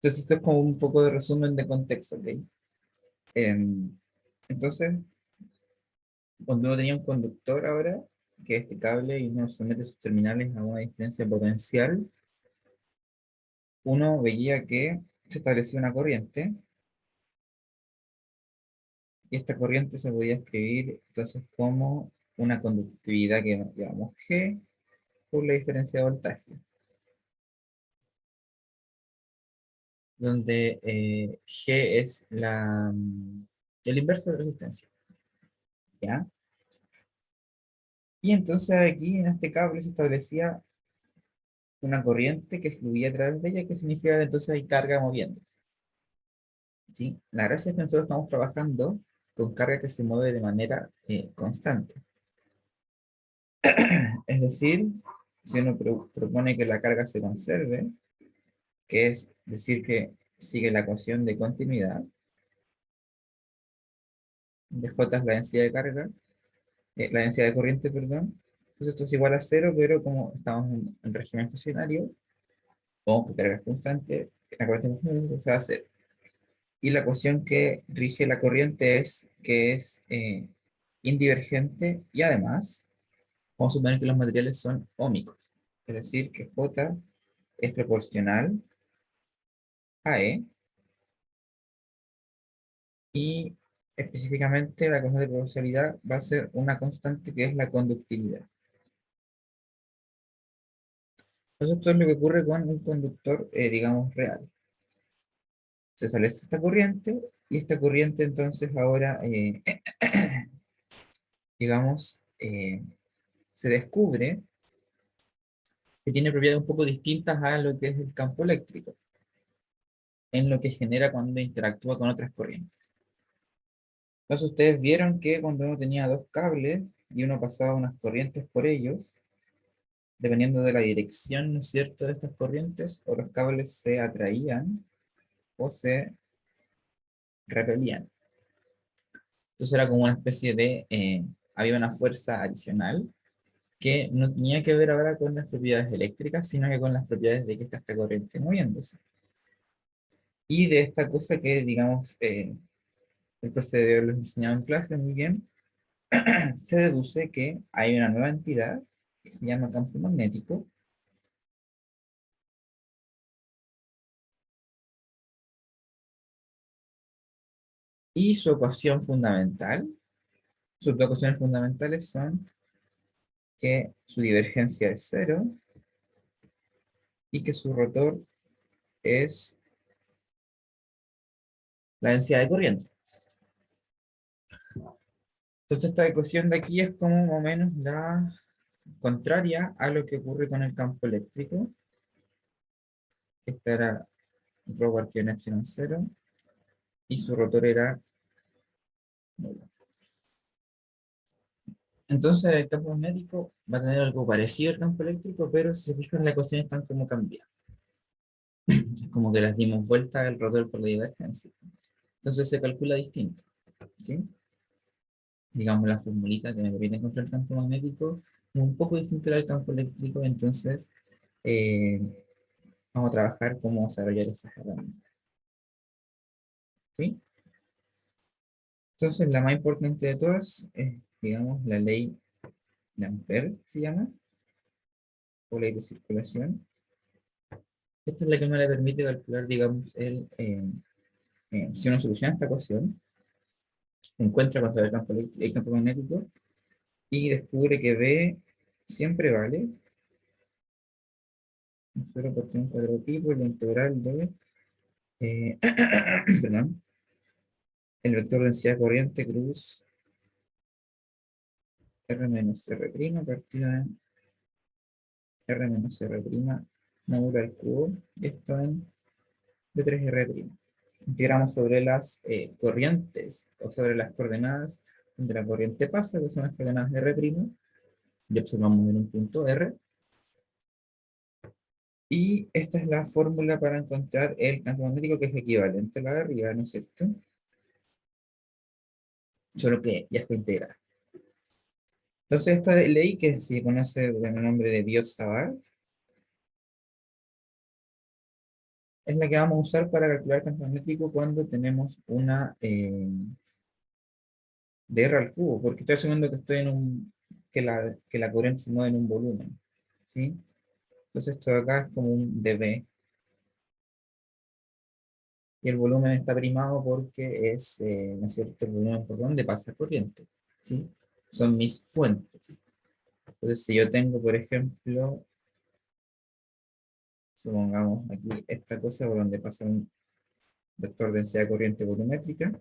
Entonces, esto es como un poco de resumen de contexto, ¿ok? Em, entonces, cuando uno tenía un conductor ahora, que es este cable, y uno somete sus terminales a una diferencia potencial, uno veía que se establecía una corriente, y esta corriente se podía escribir entonces como una conductividad que llamamos G por la diferencia de voltaje, donde G es el inverso de resistencia, ¿ya? Y entonces aquí en este cable se establecía una corriente que fluía a través de ella, que significa que entonces hay carga moviéndose, ¿sí? La gracia es que nosotros estamos trabajando con carga que se mueve de manera constante. Es decir, si uno propone que la carga se conserve, que es decir que sigue la ecuación de continuidad, de J es la densidad de carga, la densidad de corriente, perdón. Entonces esto es igual a cero, pero como estamos en régimen estacionario, o que carga es constante, la corriente es constante, se va a cero. Y la ecuación que rige la corriente es que es indivergente y además vamos a suponer que los materiales son ómicos. Es decir, que J es proporcional a E y específicamente la constante de proporcionalidad va a ser una constante que es la conductividad. Entonces esto es lo que ocurre con un conductor, digamos, real. Se establece esta corriente y esta corriente entonces ahora, digamos, se descubre que tiene propiedades un poco distintas a lo que es el campo eléctrico, en lo que genera cuando interactúa con otras corrientes. Entonces ustedes vieron que cuando uno tenía dos cables y uno pasaba unas corrientes por ellos, dependiendo de la dirección, ¿no es cierto?, de estas corrientes, o los cables se atraían o se repelían. Entonces era como una especie de, había una fuerza adicional que no tenía que ver ahora con las propiedades eléctricas, sino que con las propiedades de que está esta corriente moviéndose. Y de esta cosa que, digamos, el profe de haberlos enseñado en clase muy bien, se deduce que hay una nueva entidad que se llama campo magnético y su ecuación fundamental, sus dos ecuaciones fundamentales son que su divergencia es cero y que su rotor es la densidad de corriente. Entonces esta ecuación de aquí es como más o menos la contraria a lo que ocurre con el campo eléctrico. Esta era rho partido en epsilon cero y su rotor era nulo. Entonces el campo magnético va a tener algo parecido al campo eléctrico, pero si se fijan las ecuaciones están como cambiadas. Es como que las dimos vuelta al rotor por la divergencia. Entonces se calcula distinto, ¿sí? Digamos la formulita que me permite encontrar el campo magnético es un poco distinto al campo eléctrico, entonces eh, vamos a trabajar cómo desarrollar esas herramientas, ¿sí? Entonces la más importante de todas es, digamos, la ley de Ampère, se llama, o ley de circulación. Esta es la que me le permite calcular, digamos, si uno soluciona esta ecuación, encuentra cuánto es el campo magnético y descubre que B siempre vale 0 por 3 cuadrado pi por la integral de, eh, perdón, el vector de densidad corriente cruz R menos R' partido en R menos R' módulo al cubo, esto en d3R'. Integramos sobre las corrientes o sobre las coordenadas donde la corriente pasa, que son las coordenadas de R', y observamos en un punto R. Y esta es la fórmula para encontrar el campo magnético que es equivalente a la de arriba, ¿no es cierto? Solo que ya está integrada. Entonces esta ley que se conoce con el nombre de Biot-Savart es la que vamos a usar para calcular campo magnético cuando tenemos una de R al cubo, porque estoy asumiendo que estoy en que la corriente se mueve en un volumen, ¿sí? Entonces esto de acá es como un dB, y el volumen está primado porque es, ¿no es cierto?, el volumen por donde pasa la corriente, ¿sí? Son mis fuentes. Entonces, si yo tengo, por ejemplo, supongamos aquí esta cosa por donde pasa un vector densidad de corriente volumétrica,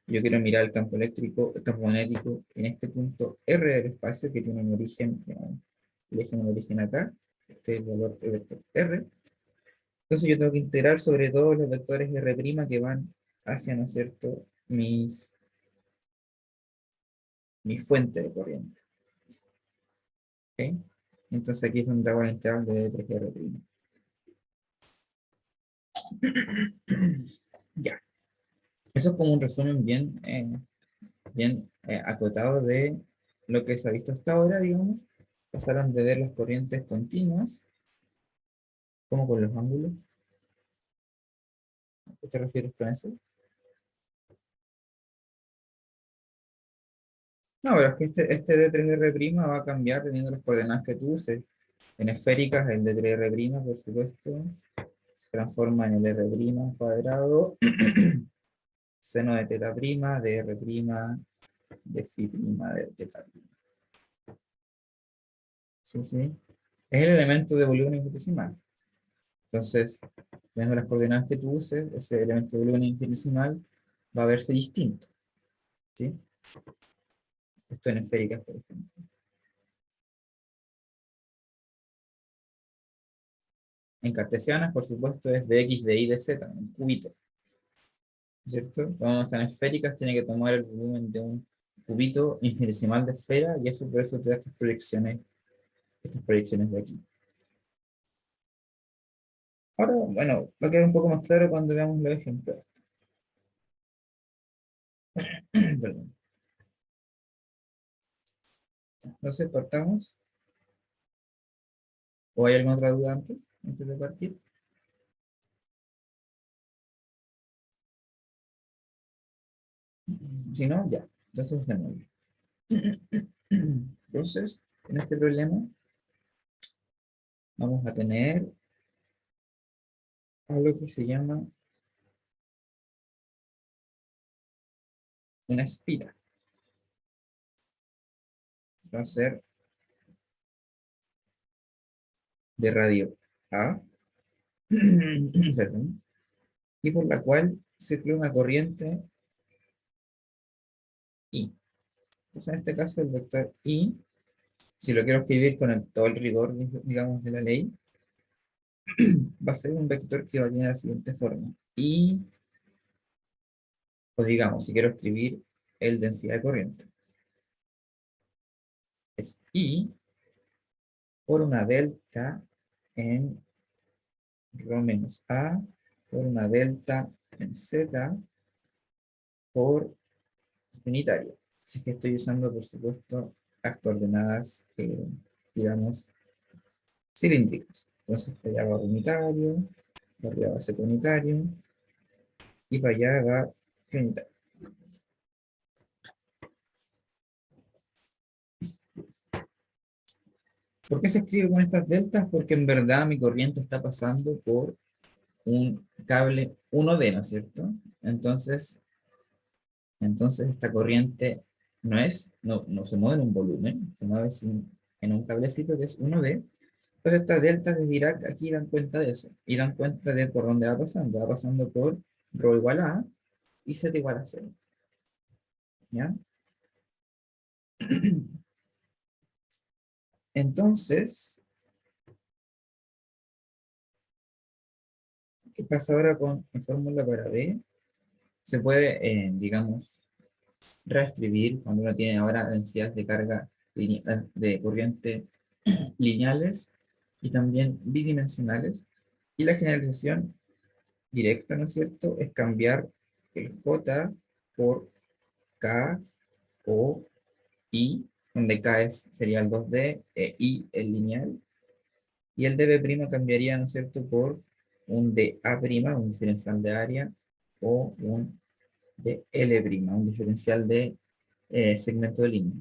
yo quiero mirar el campo eléctrico, el campo magnético en este punto R del espacio que tiene un origen, digamos, un origen acá, este es el valor del vector R. Entonces yo tengo que integrar sobre todo los vectores R' que van hacia, ¿no es cierto?, mi fuente de corriente. ¿Ok? Entonces aquí es donde hago la integral de D3R'. Ya. Eso es como un resumen bien acotado de lo que se ha visto hasta ahora, digamos. Pasaron de ver las corrientes continuas, como con los ángulos. ¿A qué te refieres con eso? No, pero es que este D3R' va a cambiar teniendo las coordenadas que tú uses. En esféricas, el D3R', por supuesto, se transforma en el R' cuadrado, seno de teta prima, de R', de phi prima, de teta prima. ¿Sí, sí? Es el elemento de volumen infinitesimal. Entonces, viendo las coordenadas que tú uses, ese elemento de volumen infinitesimal va a verse distinto. ¿Sí? Esto en esféricas, por ejemplo. En cartesianas, por supuesto, es de x, de y, de z, un cubito. ¿Cierto? Cuando están esféricas, tiene que tomar el volumen de un cubito infinitesimal de esfera, y eso por eso te da estas proyecciones de aquí. Ahora, bueno, va a quedar un poco más claro cuando veamos los ejemplos. Perdón. Entonces, partamos. ¿O hay alguna otra duda antes de partir? Si no, ya. Entonces, de nuevo. Entonces, en este problema vamos a tener algo que se llama una espira. Va a ser de radio A, perdón, y por la cual circula una corriente I. Entonces, en este caso, el vector I, si lo quiero escribir con todo el rigor, digamos, de la ley, va a ser un vector que va a tener la siguiente forma. I, o digamos, si quiero escribir el densidad de corriente, es I por una delta en Rho menos A, por una delta en Z, por unitario. Si es que estoy usando, por supuesto, las coordenadas, digamos, cilíndricas. Entonces, para allá va unitario, para allá va Z unitario, y para allá va unitario. ¿Por qué se escribe con estas deltas? Porque en verdad mi corriente está pasando por un cable 1D, ¿no es cierto? Entonces esta corriente no se mueve en un volumen, se mueve en un cablecito que es 1D. Entonces estas deltas de Dirac aquí dan cuenta de eso, y dan cuenta de por dónde va pasando por ρ igual a y z igual a 0. ¿Ya? Entonces, ¿qué pasa ahora con la fórmula para D? Se puede, digamos, reescribir cuando uno tiene ahora densidades de carga de corriente lineales y también bidimensionales. Y la generalización directa, ¿no es cierto?, es cambiar el J por K o I, donde K sería el 2D, I el lineal, y el dB' cambiaría, ¿no es cierto?, por un dA', un diferencial de área, o un dL', un diferencial de segmento de línea.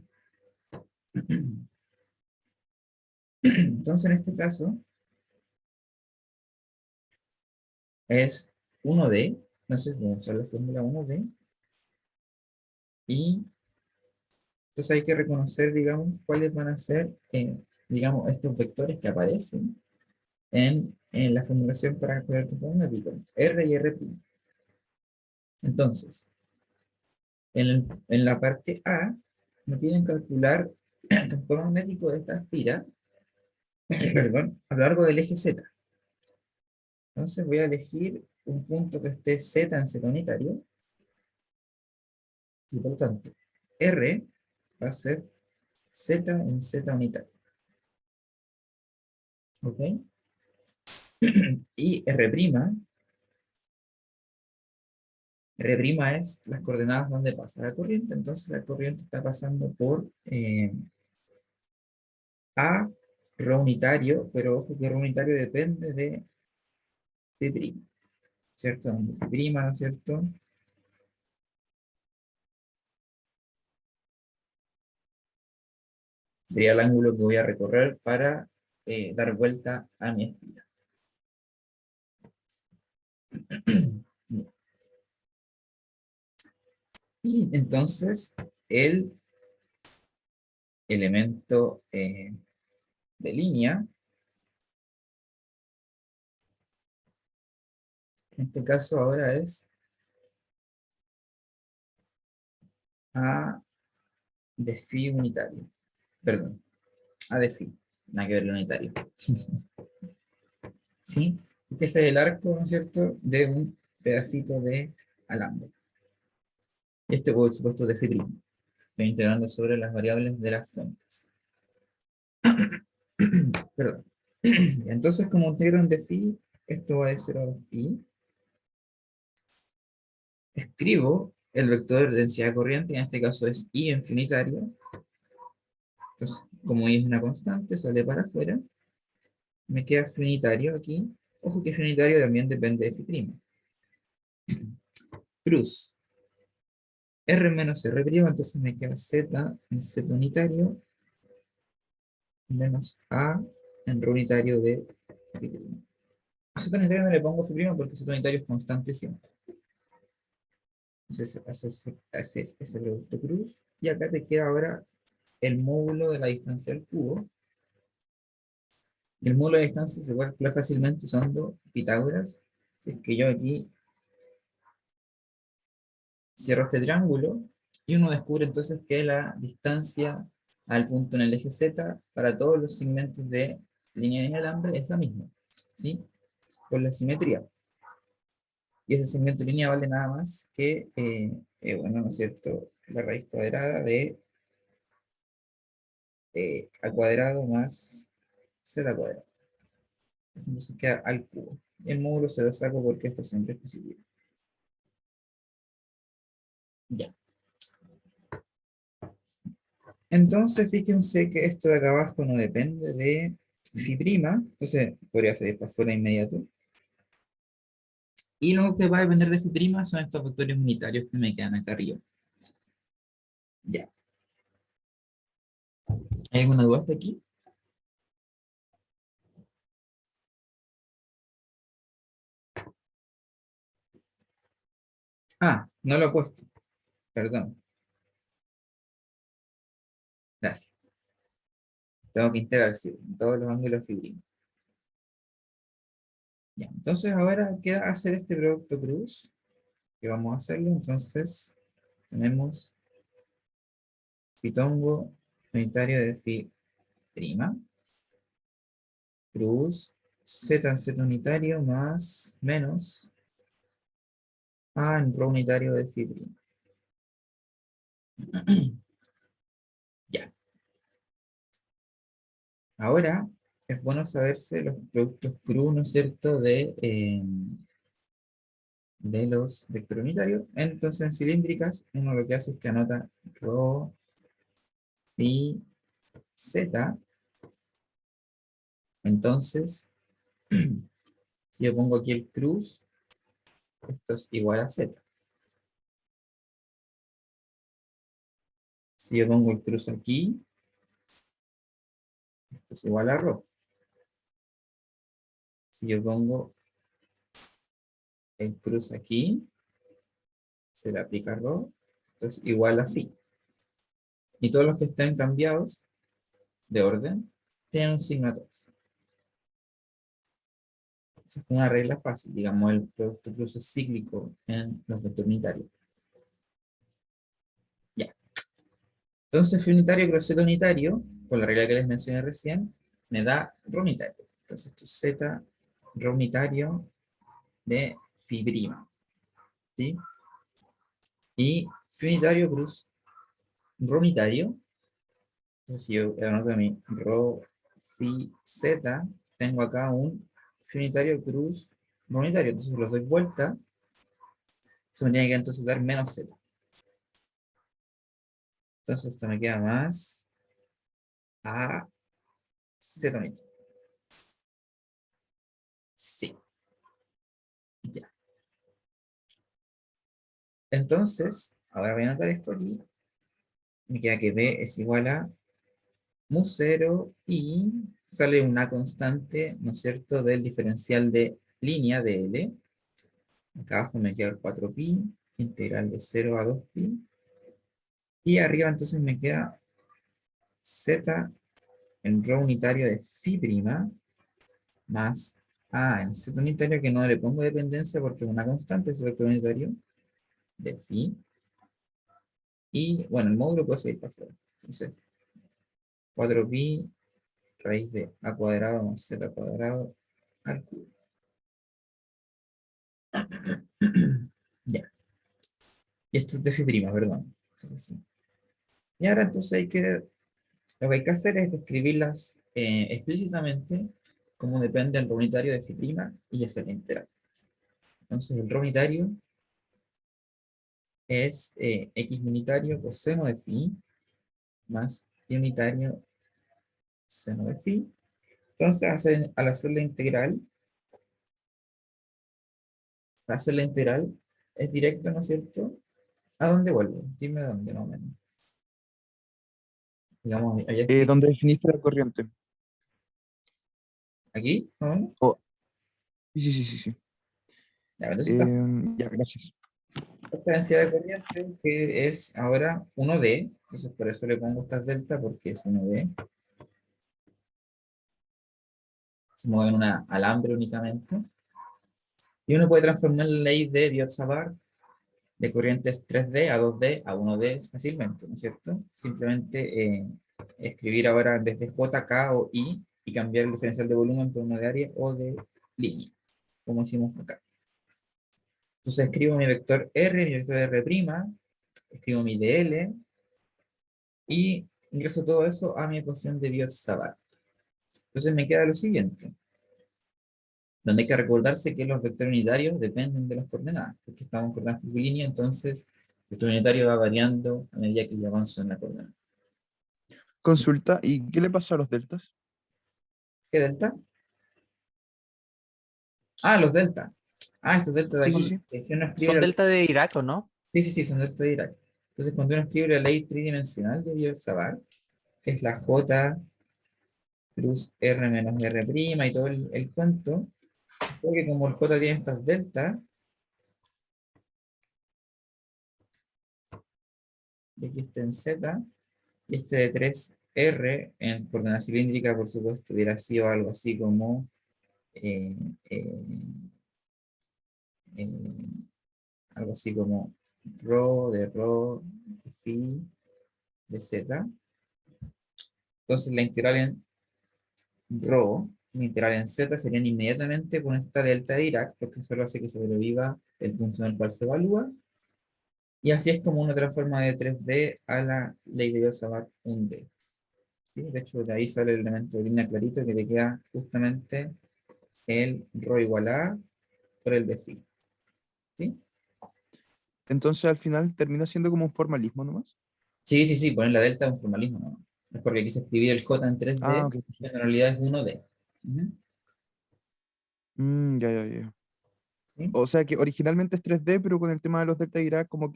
Entonces, en este caso, es 1D, entonces vamos a usar la fórmula 1D, y entonces hay que reconocer, digamos, cuáles van a ser, digamos, estos vectores que aparecen en la formulación para calcular el campo magnético, R y R'. Entonces, en la parte A, me piden calcular el campo magnético de esta espira, perdón, a lo largo del eje Z. Entonces voy a elegir un punto que esté Z en Z unitario, y por lo tanto, R va a ser Z en Z unitario. ¿Ok? Y R' es las coordenadas donde pasa la corriente, entonces la corriente está pasando por A rho unitario, pero ojo que rho unitario depende de p'I', ¿cierto? Donde p'I', ¿no es cierto? Sería el ángulo que voy a recorrer para dar vuelta a mi espira. Y entonces el elemento de línea, en este caso ahora es A de phi unitario. Perdón, A de phi. Nada que ver el unitario. ¿Sí? Porque ese es el arco, ¿no es cierto?, de un pedacito de alambre. Este, por supuesto, de phi primo. Estoy integrando sobre las variables de las fuentes. Perdón. Entonces, como integro de phi, esto va de 0 a pi. Escribo el vector de densidad corriente, en este caso es I infinitario. Entonces, como I es una constante, sale para afuera. Me queda finitario aquí. Ojo que finitario también depende de phi'. Cruz. R menos R', entonces me queda Z en Z unitario menos A en R unitario de phi'. A Z unitario no le pongo phi' porque Z unitario es constante siempre. Entonces haces ese producto cruz. Y acá te queda ahora el módulo de la distancia al cubo. Y el módulo de distancia se puede calcular fácilmente usando Pitágoras. Si es que yo aquí cierro este triángulo y uno descubre entonces que la distancia al punto en el eje Z para todos los segmentos de línea de alambre es la misma, ¿sí? Por la simetría. Y ese segmento de línea vale nada más que, bueno, ¿no es cierto?, la raíz cuadrada de a cuadrado más z cuadrado. Entonces queda al cubo. Y el módulo se lo saco porque esto siempre es positivo. Ya. Entonces, fíjense que esto de acá abajo no depende de phi', entonces podría salir para afuera inmediato. Y lo que va a depender de phi' son estos vectores unitarios que me quedan acá arriba. Ya. ¿Hay alguna duda hasta aquí? Ah, no lo he puesto. Perdón. Gracias. Tengo que integrar sí, todos los ángulos fibrinos. Ya. Entonces ahora queda hacer este producto cruz. Que vamos a hacerlo. Entonces tenemos fitongo unitario de phi', cruz z en z unitario más menos a en rho unitario de phi'. Ya. Ahora es bueno saberse los productos cruz, ¿no es cierto?, de los vectores unitarios. Entonces en cilíndricas uno lo que hace es que anota rho, phi, z. Entonces Si yo pongo aquí el cruz, esto es igual a Z. Si yo pongo el cruz aquí, esto es igual a rho. Si yo pongo el cruz aquí, se le aplica rho, esto es igual a phi. Y todos los que estén cambiados de orden tienen un signo atrás. Esa es una regla fácil, digamos, el producto cruz es cíclico en los vectores unitarios. Ya. Entonces, phi unitario cruz z unitario, por la regla que les mencioné recién, me da rho unitario. Entonces, esto es z rho unitario de phi prima. ¿Sí? Y phi unitario cruz rho unitario. Entonces, si yo anoto mi rho phi z, tengo acá un phi unitario cruz rho unitario. Entonces, los doy vuelta, eso me tiene que entonces dar menos z. Entonces, esto me queda más a z unitario. Sí, ya. Entonces, ahora voy a anotar esto aquí. Me queda que b es igual a mu 0 y sale una constante, ¿no es cierto?, del diferencial de línea de L. Acá abajo me queda el 4pi, integral de 0 a 2pi. Y arriba entonces me queda z en rho unitario de phi prima más a en z unitario, que no le pongo dependencia porque es una constante, es el vector unitario de phi. Y bueno, el módulo puede salir para afuera. Entonces, 4pi raíz de a cuadrado más z cuadrado al cubo. Ya. Y esto es de phi prima, perdón. Entonces, sí. Y ahora entonces lo que hay que hacer es describirlas explícitamente como depende del unitario de phi prima y hacer la integral. Entonces el unitario es x unitario coseno de phi más y unitario seno de phi. Entonces al hacer la integral es directo, ¿no es cierto? ¿A dónde vuelvo? Dime dónde, no menos. Digamos, había escrito ¿Dónde definiste la corriente? aquí, ¿no menos? Oh, sí, sí, sí, sí, sí. Ya, entonces está Ya, gracias. esta densidad de corriente que es ahora 1D, entonces por eso le pongo estas delta porque es 1D, se mueve en una alambre únicamente, y uno puede transformar la ley de Biot-Savart de corrientes 3D a 2D a 1D fácilmente, ¿no es cierto? Simplemente escribir ahora en vez de J, K o I y cambiar el diferencial de volumen por uno de área o de línea, como hicimos acá. Entonces escribo mi vector R, mi vector R', escribo mi DL, y ingreso todo eso a mi ecuación de Biot-Savart. Entonces me queda lo siguiente, donde hay que recordarse que los vectores unitarios dependen de las coordenadas, porque estamos coordenadas curvilínea, entonces el vector unitario va variando a medida que yo avanzo en la coordenada. ¿Sí? Consulta, ¿y qué le pasa a los deltas? ¿Qué delta? Ah, los delta. Ah, estos delta de Sí, sí, aquí. sí. Si uno escribe Son delta de Dirac, ¿o no? sí, sí, sí, son delta de Dirac. Entonces cuando uno escribe la ley tridimensional de Biot-Savart, que es la J cruz R menos R' y todo el cuento, es que como el J tiene estas deltas, y aquí está en Z, y este de 3R en coordenada cilíndrica, por supuesto, hubiera sido algo así como eh, eh, eh, algo así como rho, de phi, de z. Entonces la integral en rho, la integral en z serían inmediatamente con esta delta de Dirac, porque solo hace que sobreviva el punto en el cual se evalúa. Y así es como uno transforma de 3D a la ley de Biot-Savart 1D. ¿Sí? De hecho, de ahí sale el elemento de línea clarito que te queda justamente el rho igual a por el de phi. ¿Sí? Entonces al final termina siendo como un formalismo nomás. Sí, sí, sí, poner la delta es un formalismo, ¿no? Es porque quise escribir el J en Ah, 3D, ok, perfecto. pero en realidad es 1D. Ujú. Ya, ya, ya. ¿Sí? O sea que originalmente es 3D, pero con el tema de los delta Dirac O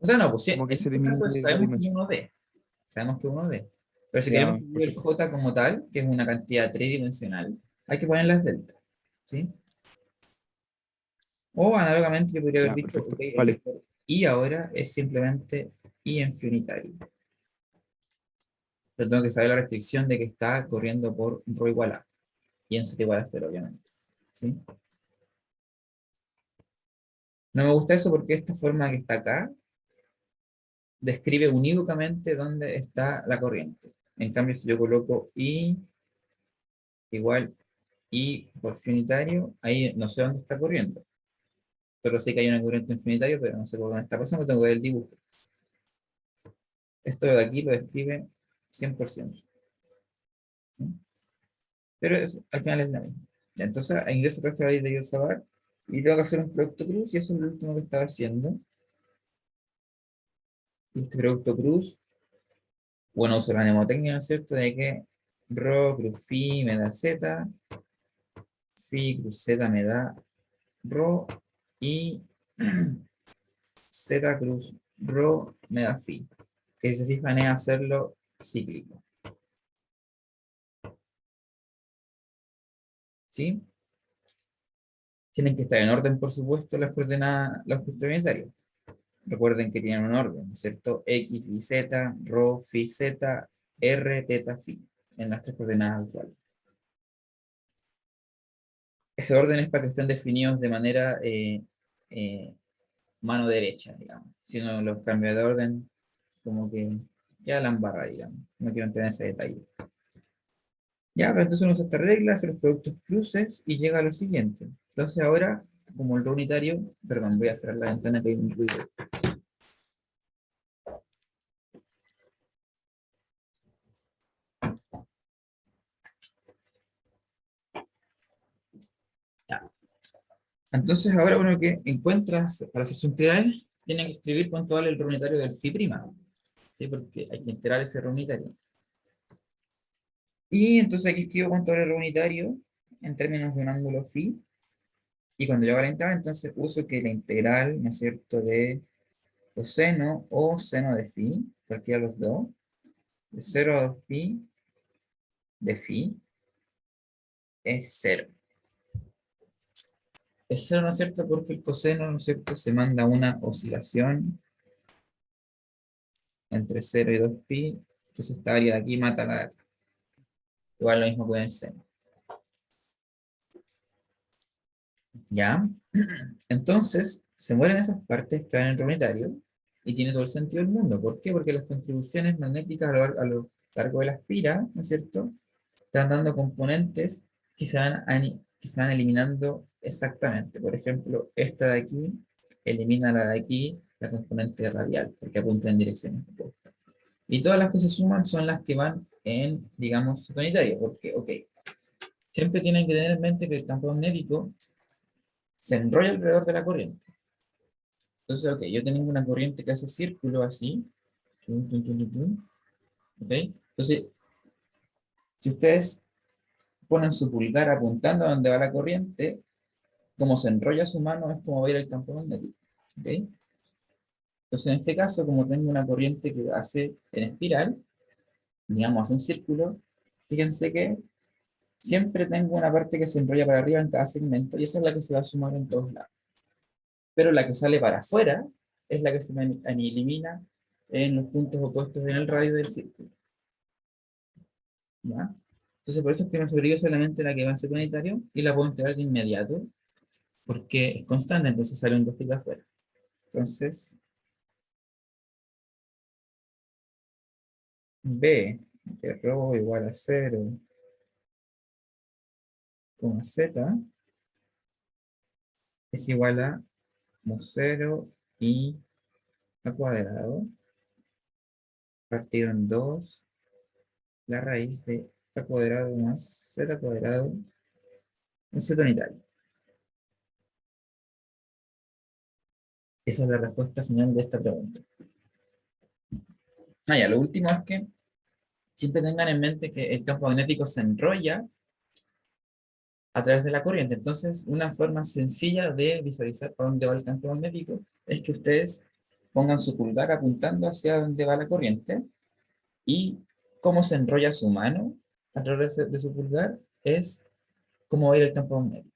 sea, no, pues sí, como en que se este caso disminuye la sabemos que es dimensión. 1D, sabemos que es 1D. Pero si queremos Ya, escribir el perfecto. J como tal, que es una cantidad tridimensional, hay que poner las deltas, ¿sí? O análogamente yo podría haber Ya, dicho, perfecto. ok, el Vale. vector I ahora es simplemente I en unitario. Pero tengo que saber la restricción de que está corriendo por ρ igual a, y en z igual a 0, obviamente. ¿Sí? No me gusta eso porque esta forma que está acá describe unívocamente dónde está la corriente. En cambio, si yo coloco I igual I por unitario, ahí no sé dónde está corriendo. Pero sé que hay una corriente infinitaria, pero no sé por dónde está pasando, tengo que ver el dibujo. Esto de aquí lo describe 100%. ¿Sí? Pero al final es la misma. Ya, entonces ingreso otra vez a la ley de Yosabar y tengo que hacer un producto cruz y eso es lo último que estaba haciendo. Y este producto cruz, bueno, uso la mnemotecnia, ¿no es cierto? De que rho cruz phi me da z, phi cruz z me da rho y z cruz rho me da phi. Que si se fijan es hacerlo cíclico. ¿Sí? Tienen que estar en orden, por supuesto, las coordenadas, los complementarios. Recuerden que tienen un orden, ¿no es cierto? X y Z, rho, phi, Z, R, teta, phi, en las tres coordenadas usuales. Ese orden es para que estén definidos de manera eh, mano derecha, digamos. Si uno los cambia de orden, como que ya la embarra, digamos. No quiero entrar en ese detalle. Ya, pero entonces uno usa esta regla, hace los productos cruces y llega a lo siguiente. Entonces ahora, como el rho unitario, perdón, voy a cerrar la ventana que hay un ruido. Ya. Entonces ahora uno que encuentra para hacer su integral, tiene que escribir cuánto vale el rho unitario del phi prima. ¿Sí? Porque hay que integrar ese rho unitario. Y entonces aquí escribo cuánto vale el rho unitario en términos de un ángulo phi. Y cuando yo haga la integral, entonces uso que la integral, ¿no es cierto?, de coseno o seno de phi, cualquiera de los dos, de 0 a 2 pi de phi, es cero. Es cero, ¿no es cierto?, porque el coseno, ¿no es cierto?, se manda una oscilación entre 0 y 2 pi, entonces esta área de aquí mata la de acá. Igual lo mismo con el seno. ¿Ya? Entonces, se mueren esas partes que van en el unitario y tiene todo el sentido del mundo. ¿Por qué? Porque las contribuciones magnéticas a lo largo de la espira, ¿no es cierto?, están dando componentes que se van eliminando exactamente. Por ejemplo, esta de aquí elimina la de aquí, la componente radial, porque apunta en direcciones opuestas. Y todas las que se suman son las que van en, digamos, unitario, porque, ok, siempre tienen que tener en mente que el campo magnético se enrolla alrededor de la corriente. Entonces, ok, yo tengo una corriente que hace círculo así, tum, tum, tum, tum, tum, ¿ok? Entonces, si ustedes ponen su pulgar apuntando a donde va la corriente, como se enrolla su mano es como va a ir el campo magnético, ¿ok? Entonces, en este caso, como tengo una corriente que hace en espiral, digamos, hace un círculo, fíjense que siempre tengo una parte que se enrolla para arriba en cada segmento y esa es la que se va a sumar en todos lados. Pero la que sale para afuera es la que se me elimina en los puntos opuestos en el radio del círculo. ¿Ya? Entonces, por eso es que me sobrevive solamente la que va en secundario y la puedo integrar de inmediato porque es constante, entonces sale un 2 pi afuera. Entonces, B de rho igual a 0, z es igual a como 0 y a cuadrado partido en 2 la raíz de a cuadrado más z cuadrado en z unitario. Esa es la respuesta final de esta pregunta. Ah, ya, lo último es que siempre tengan en mente que el campo magnético se enrolla a través de la corriente. Entonces, una forma sencilla de visualizar para dónde va el campo magnético es que ustedes pongan su pulgar apuntando hacia dónde va la corriente y cómo se enrolla su mano a través de su pulgar es cómo va a ir el campo magnético.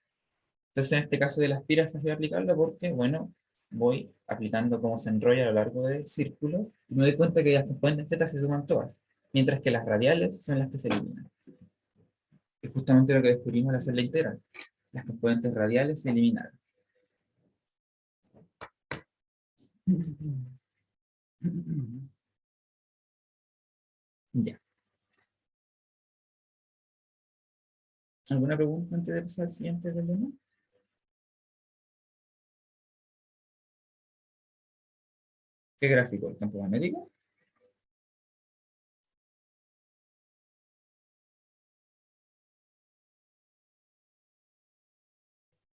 Entonces, en este caso de las piras, es fácil aplicarlo porque, bueno, voy aplicando cómo se enrolla a lo largo del círculo y me doy cuenta que las componentes θ se suman todas, mientras que las radiales son las que se eliminan. Es justamente lo que descubrimos al hacer la integral. Las componentes radiales se eliminaron. Ya. ¿Alguna pregunta antes de pasar al siguiente problema? ¿Qué gráfico? ¿El campo magnético?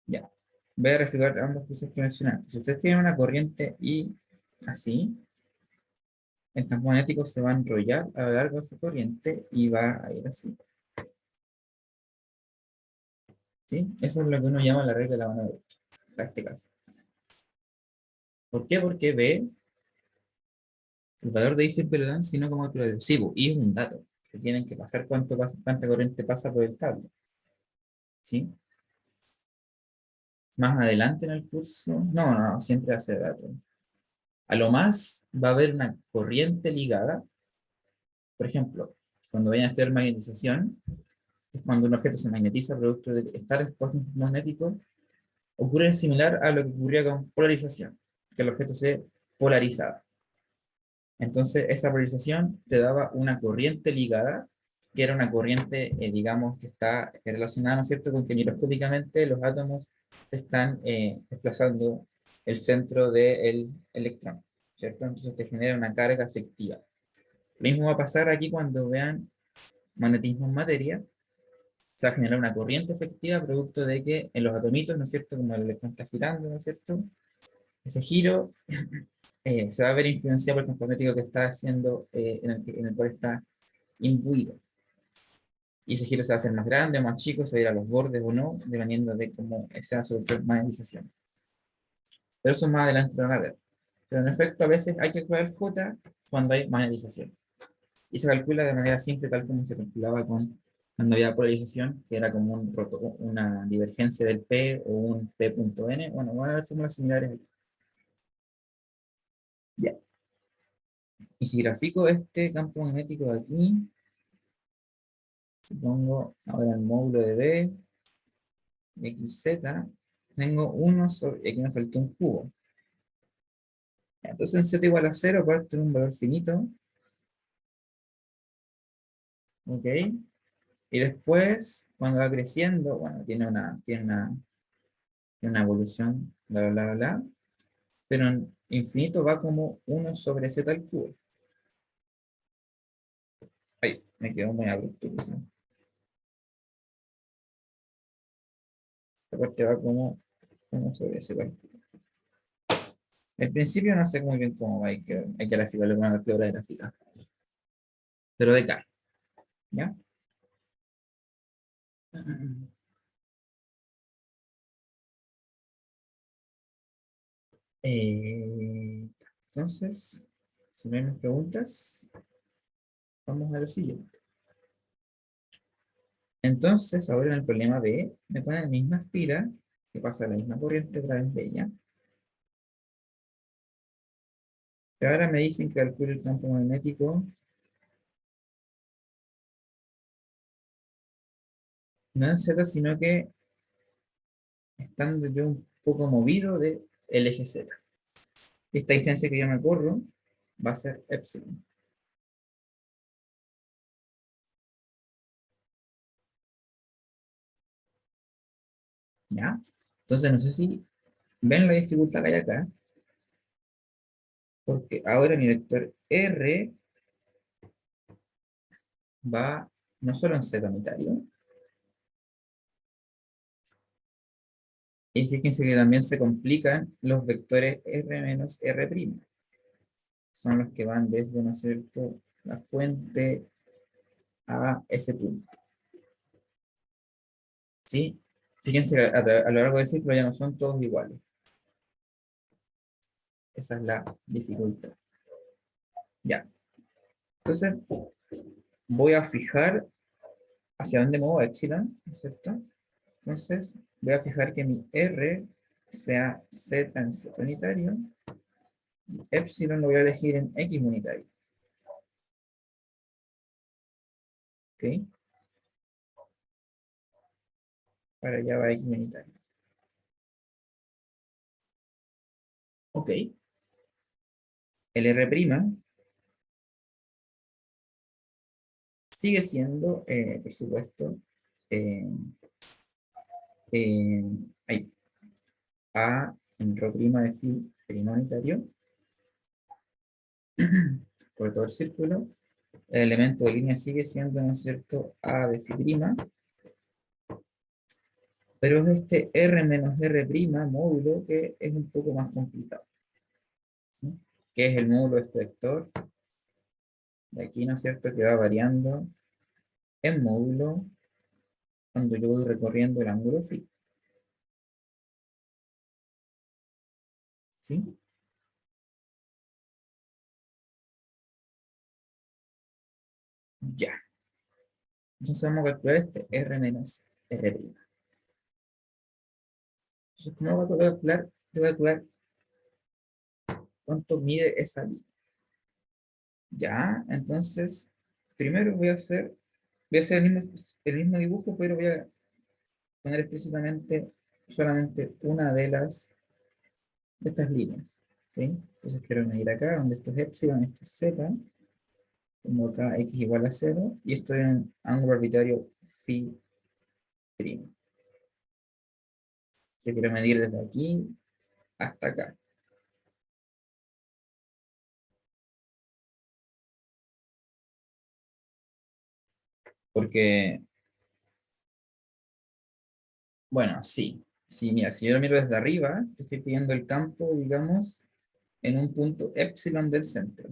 Ya. Voy a reflejar ambas cosas que mencionaste. Si ustedes tienen una corriente I así, el campo magnético se va a enrollar a lo largo de esa corriente y va a ir así. ¿Sí? Eso es lo que uno llama la regla de la mano derecha, en este caso. ¿Por qué? Porque B, el valor de I siempre lo dan, sino como que lo de sí, I es un dato, que tienen que pasar cuánta corriente pasa por el cable. ¿Sí? Más adelante en el curso, no, siempre hace dato. A lo más va a haber una corriente ligada. Por ejemplo, cuando vayan a hacer magnetización, es cuando un objeto se magnetiza producto de estar expuesto a un magnético, ocurre similar a lo que ocurría con polarización, que el objeto se polarizaba. Entonces, esa polarización te daba una corriente ligada, que era una corriente, digamos, que está relacionada, ¿no es cierto?, con que microscópicamente los átomos se están desplazando el centro del electrón, ¿cierto? Entonces te genera una carga afectiva. Lo mismo va a pasar aquí cuando vean magnetismo en materia, se va a generar una corriente efectiva producto de que en los atomitos, ¿no es cierto?, como el electrón está girando, ¿no es cierto?, ese giro se va a ver influenciado por el campo magnético que está haciendo, en el cual está imbuido. Y ese giro se va a hacer más grande o más chico, se va a ir a los bordes o no, dependiendo de cómo sea su magnetización. Pero eso más adelante lo van a ver. Pero en efecto, a veces hay que calcular J cuando hay magnetización. Y se calcula de manera simple, tal como se calculaba cuando había polarización, que era como una divergencia del P o un P.N. Bueno, van a haber fórmulas similares aquí. Ya. Y si grafico este campo magnético de aquí, supongo ahora el módulo de B, XZ, tengo uno sobre, aquí me faltó un cubo. Entonces en Z igual a 0, puedo tener un valor finito, ¿ok? Y después, cuando va creciendo, bueno, tiene una evolución, bla, bla, bla, bla, pero en infinito va como uno sobre Z al cubo. Ay, me quedó muy abrupto, quizá. Esta parte va como uno sobre Z al cubo. Al principio no sé muy bien cómo va, hay que graficarlo con una calculadora de gráfica, pero de acá, ¿ya? Entonces, si no hay más preguntas, vamos a lo siguiente. Entonces, ahora en el problema B, me ponen la misma espira, que pasa la misma corriente a través de ella, pero ahora me dicen que calcule el campo magnético, no en Z, sino que estando yo un poco movido del eje Z. Esta distancia que yo me corro va a ser epsilon. ¿Ya? Entonces, no sé si ven la dificultad que hay acá, porque ahora mi vector R va no solo en Z unitario, y fíjense que también se complican los vectores R menos R'. Son los que van desde, ¿no es cierto?, la fuente a ese punto. ¿Sí? Fíjense que a lo largo del ciclo ya no son todos iguales. Esa es la dificultad. Ya. Entonces, voy a fijar hacia dónde muevo epsilon, ¿no es cierto? Entonces, voy a fijar que mi R sea Z en Z unitario. Epsilon lo voy a elegir en X unitario. ¿Ok? Para allá va X unitario. Ok. El R' sigue siendo, por supuesto, eh, eh, hay A en rho prima de phi prima unitario por todo el círculo. El elemento de línea sigue siendo, ¿no es cierto?, A de phi prima, pero es este R menos R prima módulo que es un poco más complicado, ¿no? Que es el módulo de este vector de aquí, ¿no es cierto?, que va variando en módulo cuando yo voy recorriendo el ángulo phi. ¿Sí? Ya. Entonces vamos a calcular este R menos R prima. Entonces, ¿cómo voy a calcular? Voy a calcular cuánto mide esa línea. Ya, entonces, primero voy a hacer el mismo dibujo, pero voy a poner explícitamente solamente una de estas líneas. ¿Ok? Entonces quiero medir acá, donde esto es epsilon, esto es z, tengo acá x igual a 0, y estoy en un ángulo arbitrario phi primo. Yo quiero medir desde aquí hasta acá. Porque, bueno, sí. Sí, mira, si yo lo miro desde arriba, te estoy pidiendo el campo, digamos, en un punto epsilon del centro.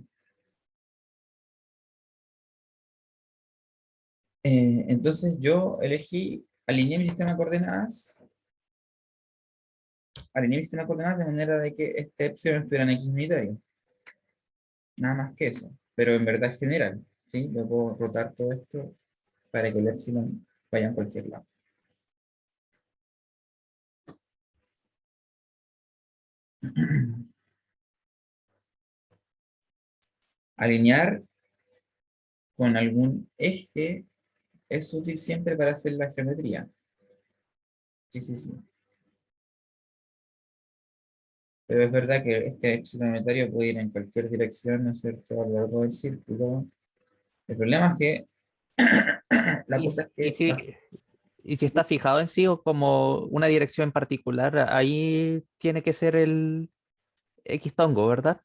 Entonces yo alineé mi sistema de coordenadas de manera de que este epsilon estuviera en X unitario. Nada más que eso. Pero en verdad es general, ¿sí? Yo puedo rotar todo esto para que el epsilon vaya en cualquier lado. Alinear con algún eje es útil siempre para hacer la geometría. Sí, sí, sí. Pero es verdad que este epsilon unitario puede ir en cualquier dirección, ¿no es cierto?, a lo largo del círculo. El problema es que la Y, cosa es y que si, y si está fijado en sí o como una dirección en particular, ahí tiene que ser el X tongo, ¿verdad?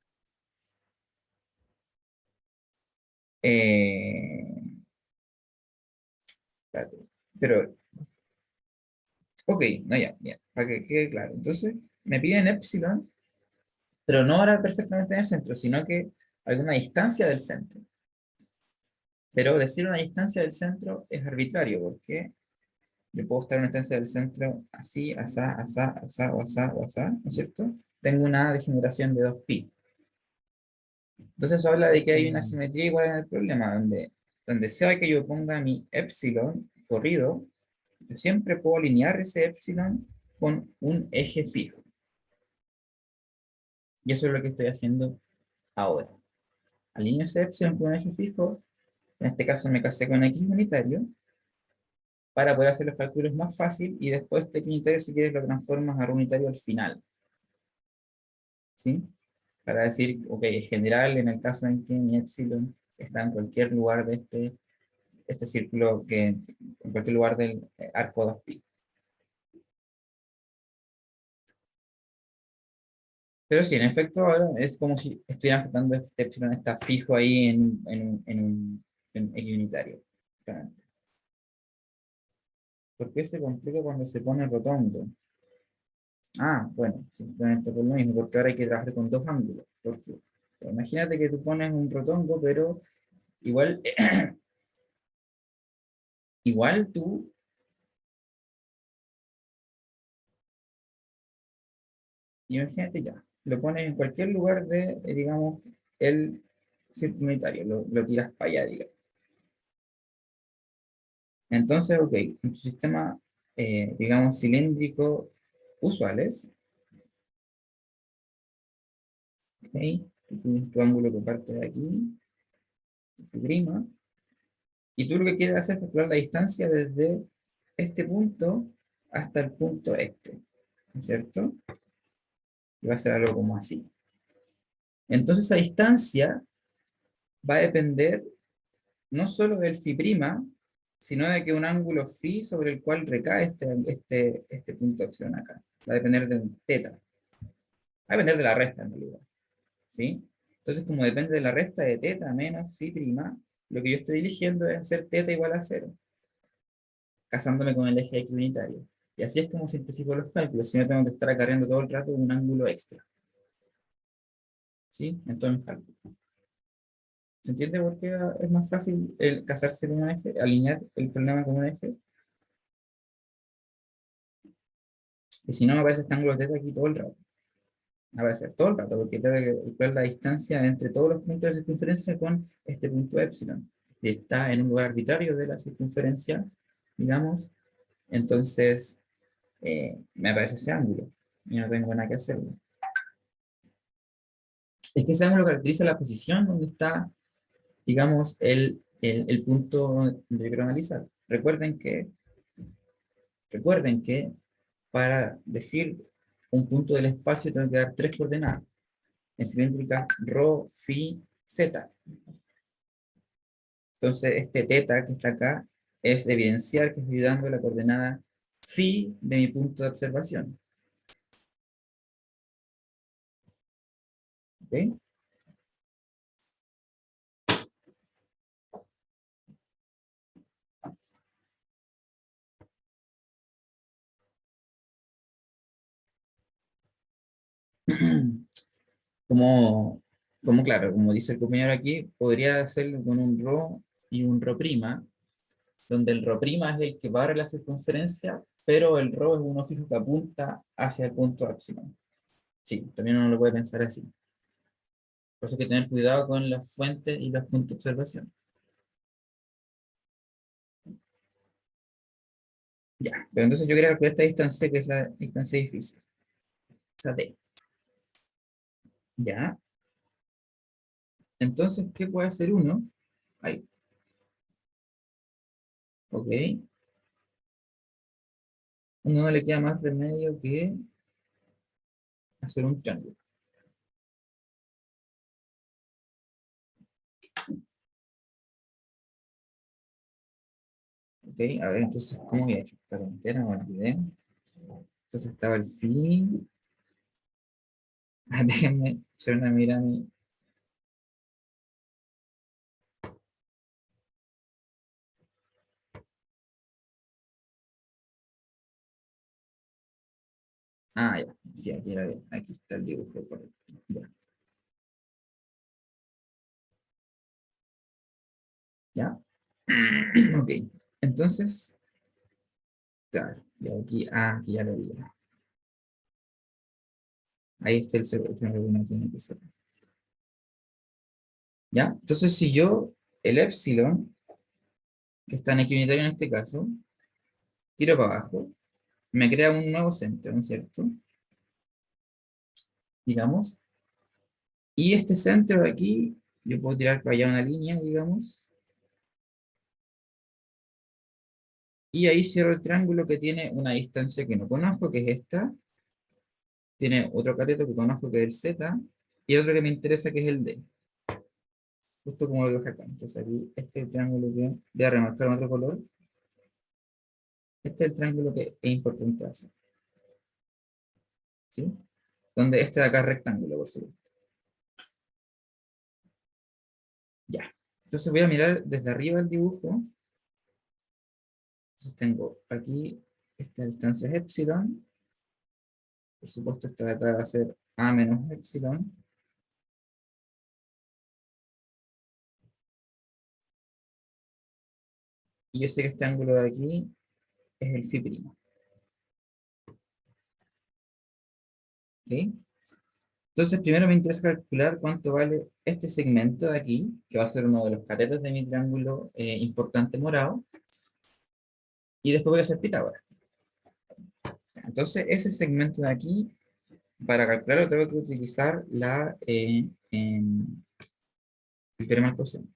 eh, espérate, pero, ok, no, ya, ya, para que quede claro. Entonces, me piden epsilon, pero no ahora perfectamente en el centro, sino que alguna distancia del centro. Pero decir una distancia del centro es arbitrario, porque yo puedo estar en una distancia del centro así, asá, asá, asá, o asá, o asá, ¿no es cierto? Tengo una degeneración de 2π. Entonces eso habla de que hay una Mm. simetría igual en el problema, donde sea que yo ponga mi epsilon corrido, yo siempre puedo alinear ese epsilon con un eje fijo. Y eso es lo que estoy haciendo ahora. Alineo ese epsilon con un eje fijo, en este caso me casé con x unitario, para poder hacer los cálculos más fácil y después este unitario si quieres lo transformas a unitario al final. ¿Sí? Para decir, ok, en general, en el caso en que mi epsilon está en cualquier lugar de este círculo, en cualquier lugar del arco 2π. Pero sí, en efecto, ahora es como si estuvieran flotando este epsilon está fijo ahí en X unitario. Claramente. ¿Por qué se complica cuando se pone rotondo? Ah, bueno, simplemente por lo mismo, porque ahora hay que trabajar con dos ángulos. Porque imagínate que tú pones un rotongo, pero igual, igual tú imagínate ya, lo pones en cualquier lugar de, digamos, el círculo unitario, lo tiras para allá, digamos. Entonces, ok, en tu sistema, digamos, cilíndrico usuales, ok, tú tienes tu ángulo que parte de aquí, tu fibrima, y tú lo que quieres hacer es calcular la distancia desde este punto hasta el punto este, ¿no es cierto? Y va a ser algo como así. Entonces, esa distancia va a depender no solo del fibrima, sino de que un ángulo phi sobre el cual recae este punto de opción acá. Va a depender de un teta. Va a depender de la resta en realidad. ¿Sí? Entonces, como depende de la resta de teta menos phi prima, lo que yo estoy eligiendo es hacer teta igual a 0, casándome con el eje X unitario. Y así es como simplifico los cálculos, si no tengo que estar acarreando todo el rato un ángulo extra. ¿Sí? En todos mis cálculos. ¿Se entiende por qué es más fácil el casarse con un eje, alinear el problema con un eje? Y si no, me aparece este ángulo teta aquí todo el rato. Va a aparecer todo el rato, porque tengo que calcular la distancia entre todos los puntos de circunferencia con este punto epsilon. Y está en un lugar arbitrario de la circunferencia, digamos, entonces me aparece ese ángulo y no tengo nada que hacerlo. Es que ese ángulo caracteriza la posición donde está, digamos, el punto que quiero analizar. Recuerden que para decir un punto del espacio tengo que dar tres coordenadas. En cilíndrica, rho, phi, z. Entonces, este teta que está acá es evidenciar que estoy dando la coordenada phi de mi punto de observación. ¿Ok? Como, como claro, como dice el compañero aquí, podría hacerlo con un rho y un rho prima, donde el rho prima es el que barre la circunferencia, pero el rho es uno fijo que apunta hacia el punto epsilon. Sí, también uno lo puede pensar así. Por eso hay que tener cuidado con las fuentes y los puntos de observación. Ya, pero entonces yo quería calcular esta distancia, que es la distancia difícil. Esta D. Ya. Entonces, ¿qué puede hacer uno? Ahí. Ok. Uno no le queda más remedio que hacer un triángulo. Ok, a ver, entonces, ¿cómo había hecho esta entera? Me olvidé. Entonces estaba el fin. Ah, déjenme echar una mirada. Ah, ya. Sí, aquí, aquí está el dibujo correcto. Ya. ¿Ya? Ok. Entonces, claro. Y aquí, aquí ya lo vi. Ahí está el segundo que uno tiene que ser. ¿Ya? Entonces, si yo, el epsilon, que está en equinoccio en este caso, tiro para abajo, me crea un nuevo centro, ¿no es cierto? Digamos. Y este centro de aquí, yo puedo tirar para allá una línea, digamos. Y ahí cierro el triángulo que tiene una distancia que no conozco, que es esta. Tiene otro cateto que conozco, que es el Z. Y otro que me interesa, que es el D. Justo como lo dejé acá. Entonces aquí, este es el triángulo que voy a remarcar en otro color. Este es el triángulo que es importante hacer. ¿Sí? Donde este de acá es rectángulo, por supuesto. Ya. Entonces voy a mirar desde arriba el dibujo. Entonces tengo aquí esta distancia es epsilon. Por supuesto, esta de acá va a ser a menos epsilon. Y yo sé que este ángulo de aquí es el phi primo. ¿Ok? Entonces, primero me interesa calcular cuánto vale este segmento de aquí, que va a ser uno de los catetos de mi triángulo importante morado, y después voy a hacer Pitágoras. Entonces, ese segmento de aquí, para calcularlo, tengo que utilizar el teorema del coseno,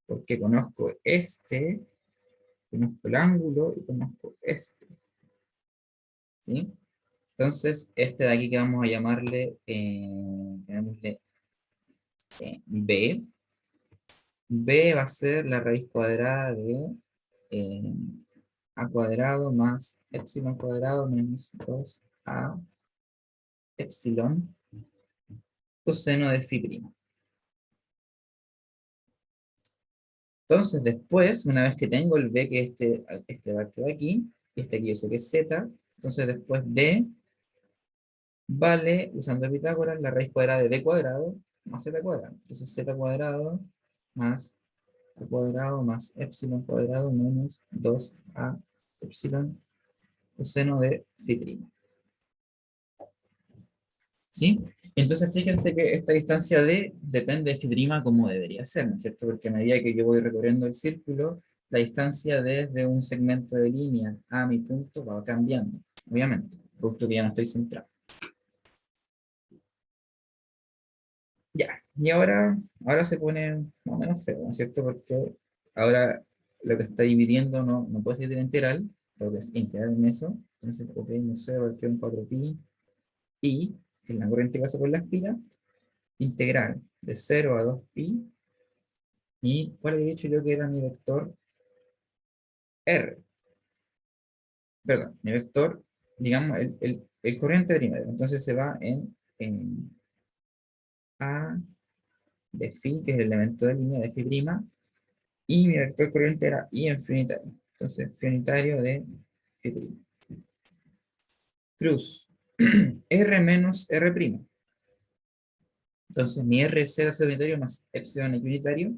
porque conozco este, conozco el ángulo y conozco este. ¿Sí? Entonces, este de aquí que vamos a llamarle, llamémosle, B. B va a ser la raíz cuadrada de eh, a cuadrado más epsilon cuadrado menos 2a epsilon coseno de phi prima. Entonces, después, una vez que tengo el B, que este parte de aquí, y este aquí yo sé que es z, entonces después D vale, usando Pitágoras, la raíz cuadrada de B cuadrado más Z cuadrado. Entonces Z cuadrado más A cuadrado más epsilon cuadrado menos 2a epsilon coseno de phi prima. ¿Sí? Entonces fíjense que esta distancia D depende de phi prima como debería ser, ¿no es cierto? Porque a medida que yo voy recorriendo el círculo, la distancia desde un segmento de línea a mi punto va cambiando, obviamente, puesto que ya no estoy centrado. Ya, y ahora se pone más o menos feo, ¿no es cierto? Porque ahora lo que está dividiendo no puede ser de la integral, porque es integral en eso. Entonces, ok, no sé, quedó en 4pi, y, que es la corriente que pasa por la espira, integral de 0 a 2pi, y ¿cuál había dicho yo que era mi vector R? Perdón, mi vector, digamos, el corriente primero. Entonces se va en A de phi, que es el elemento de línea de phi prima, y mi vector corriente era I infinitario. Entonces, phi unitario de phi prima. Cruz. R menos R prima. Entonces, mi R es Z unitario más epsilon unitario.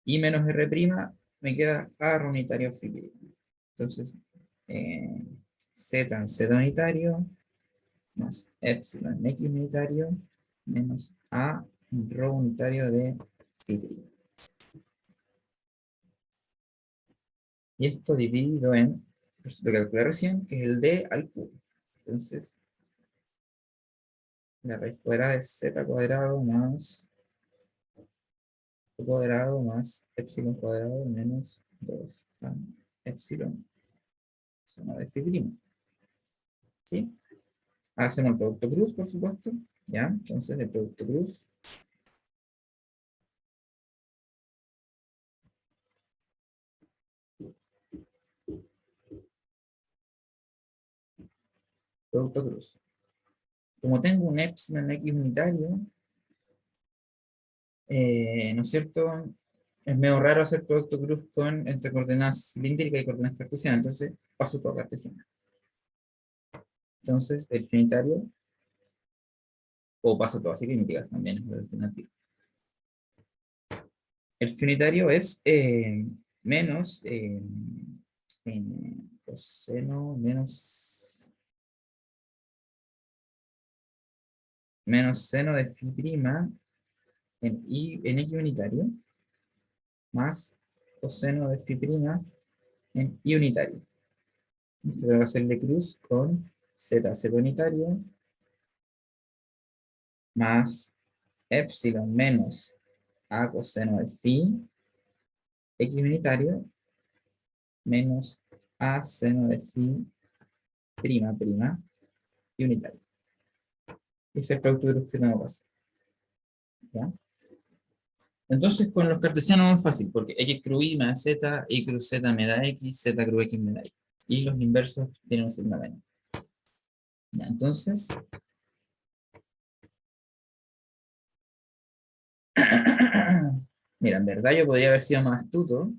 Y menos R prima me queda A unitario phi prima. Entonces, Z en Z unitario más epsilon X unitario menos A rho unitario de phi prima. Y esto dividido en, pues, lo que calculé recién, que es el D al cubo. Entonces, la raíz cuadrada es z cuadrado más cuadrado más epsilon cuadrado menos 2 epsilon seno de phi prima. ¿Sí? Hacemos el producto cruz, por supuesto. ¿Ya? Entonces, el producto cruz producto cruz. Como tengo un epsilon x unitario, ¿no es cierto? Es medio raro hacer producto cruz entre coordenadas cilíndricas y coordenadas cartesianas, entonces paso todo a cartesiana. Entonces, el finitario, o paso todo a cilíndricas también, es la alternativa. El finitario es menos eh, coseno menos seno de phi prima en x unitario más coseno de phi prima en y unitario. Esto va a hacerle cruz con z unitario más epsilon menos a coseno de phi x unitario menos a seno de phi prima prima y unitario. Y ese es el producto de los que no pasa. ¿Ya? Entonces con los cartesianos es fácil, porque x cruz y me da z, y cruz z me da x, z cruz x me da y. Y los inversos tienen un signo menos. Ya, entonces, mira, en verdad yo podría haber sido más astuto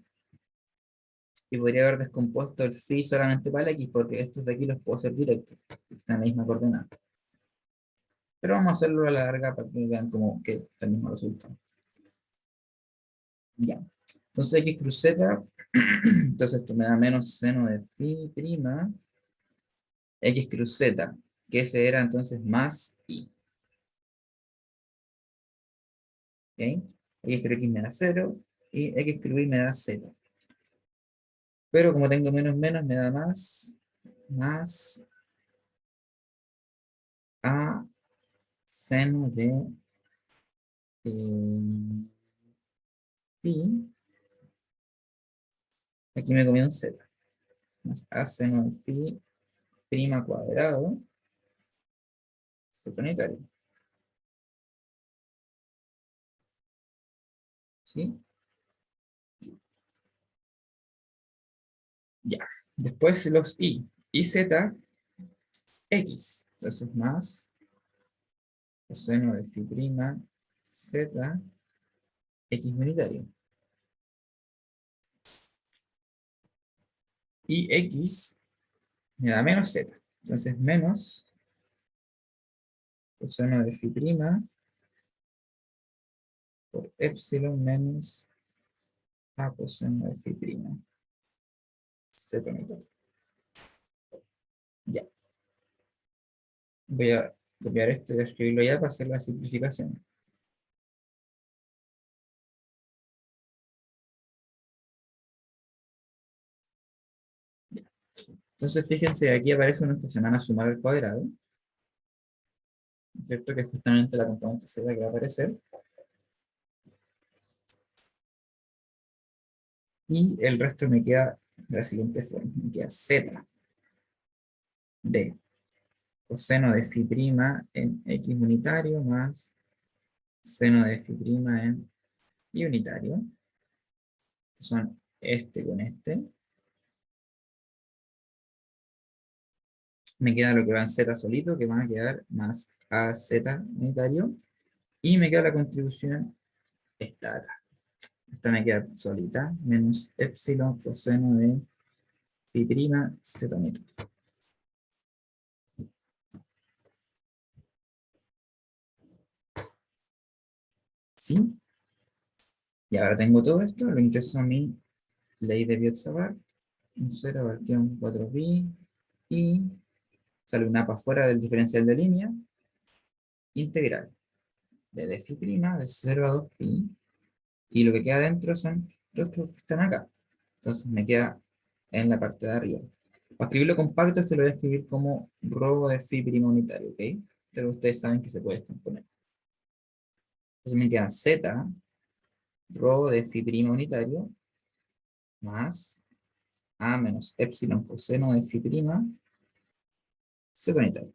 y podría haber descompuesto el phi solamente para el x, porque estos de aquí los puedo hacer directos, están en la misma coordenada. Pero vamos a hacerlo a la larga para que vean como que está el mismo resultado. Ya. Entonces x cruz z, entonces esto me da menos seno de phi prima, x cruz z, que ese era entonces más i. ¿Ok? X creo x me da 0 y x creo y me da z. Pero como tengo menos menos, me da más a seno de pi. Aquí me comí un z. Más a seno de pi prima cuadrado z unitario. ¿Sí? Ya. Después los i. Y z, x. Entonces más coseno de phi prima z x unitario. Y x me da menos z. Entonces menos coseno de phi prima por epsilon menos a coseno de phi prima z unitario. Ya. Voy a copiar esto y escribirlo ya para hacer la simplificación. Entonces fíjense, aquí aparece una que se van a sumar al cuadrado, ¿cierto? Que es justamente la componente z que va a aparecer. Y el resto me queda de la siguiente forma. Me queda z de coseno de phi prima en x unitario más seno de phi prima en y unitario, que son este con este. Me queda lo que va en z solito, que va a quedar más a z unitario. Y me queda la contribución esta de acá. Esta me queda solita, menos epsilon coseno de phi prima z unitario. ¿Sí? Y ahora tengo todo esto, lo ingreso a mi ley de Biot-Savart, un 0 partido en 4pi, y sale una para afuera del diferencial de línea, integral de dφ' de 0 a 2pi, y lo que queda adentro son los que están acá. Entonces me queda en la parte de arriba. Para escribirlo compacto, esto lo voy a escribir como rho de phi prima unitario, ¿ok? Pero ustedes saben que se puede descomponer. Entonces me queda z, rho de phi prima unitario, más a menos epsilon coseno de phi prima, z unitario.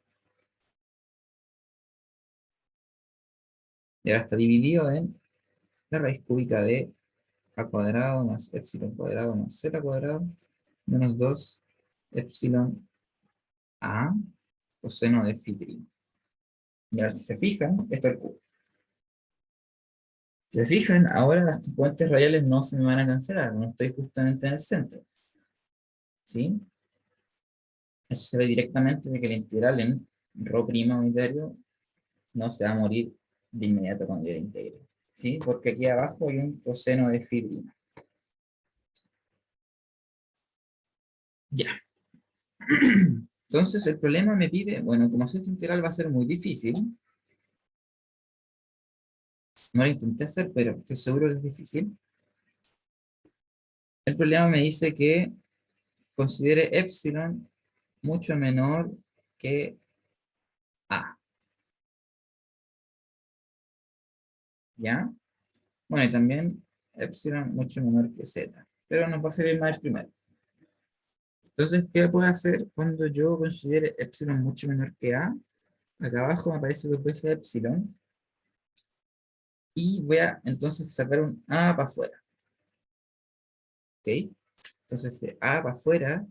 Y ahora está dividido en la raíz cúbica de a cuadrado más epsilon cuadrado más z cuadrado menos 2 epsilon a coseno de phi prima. Y ahora si se fijan, esto es el cubo. Si se fijan, ahora las componentes radiales no se me van a cancelar, no estoy justamente en el centro. ¿Sí? Eso se ve directamente de que la integral en rho prima unitario no se va a morir de inmediato cuando yo la integre. ¿Sí? Porque aquí abajo hay un coseno de phi prima. Ya. Entonces el problema me pide, bueno, como esta integral va a ser muy difícil, no lo intenté hacer, pero estoy seguro que es difícil. El problema me dice que considere epsilon mucho menor que a. ¿Ya? Bueno, y también epsilon mucho menor que z. Pero nos va a servir más el primero. Entonces, ¿qué puedo hacer cuando yo considere epsilon mucho menor que a? Acá abajo me aparece dos veces epsilon. Y voy a entonces sacar un a para afuera. ¿Ok? Entonces, de a para afuera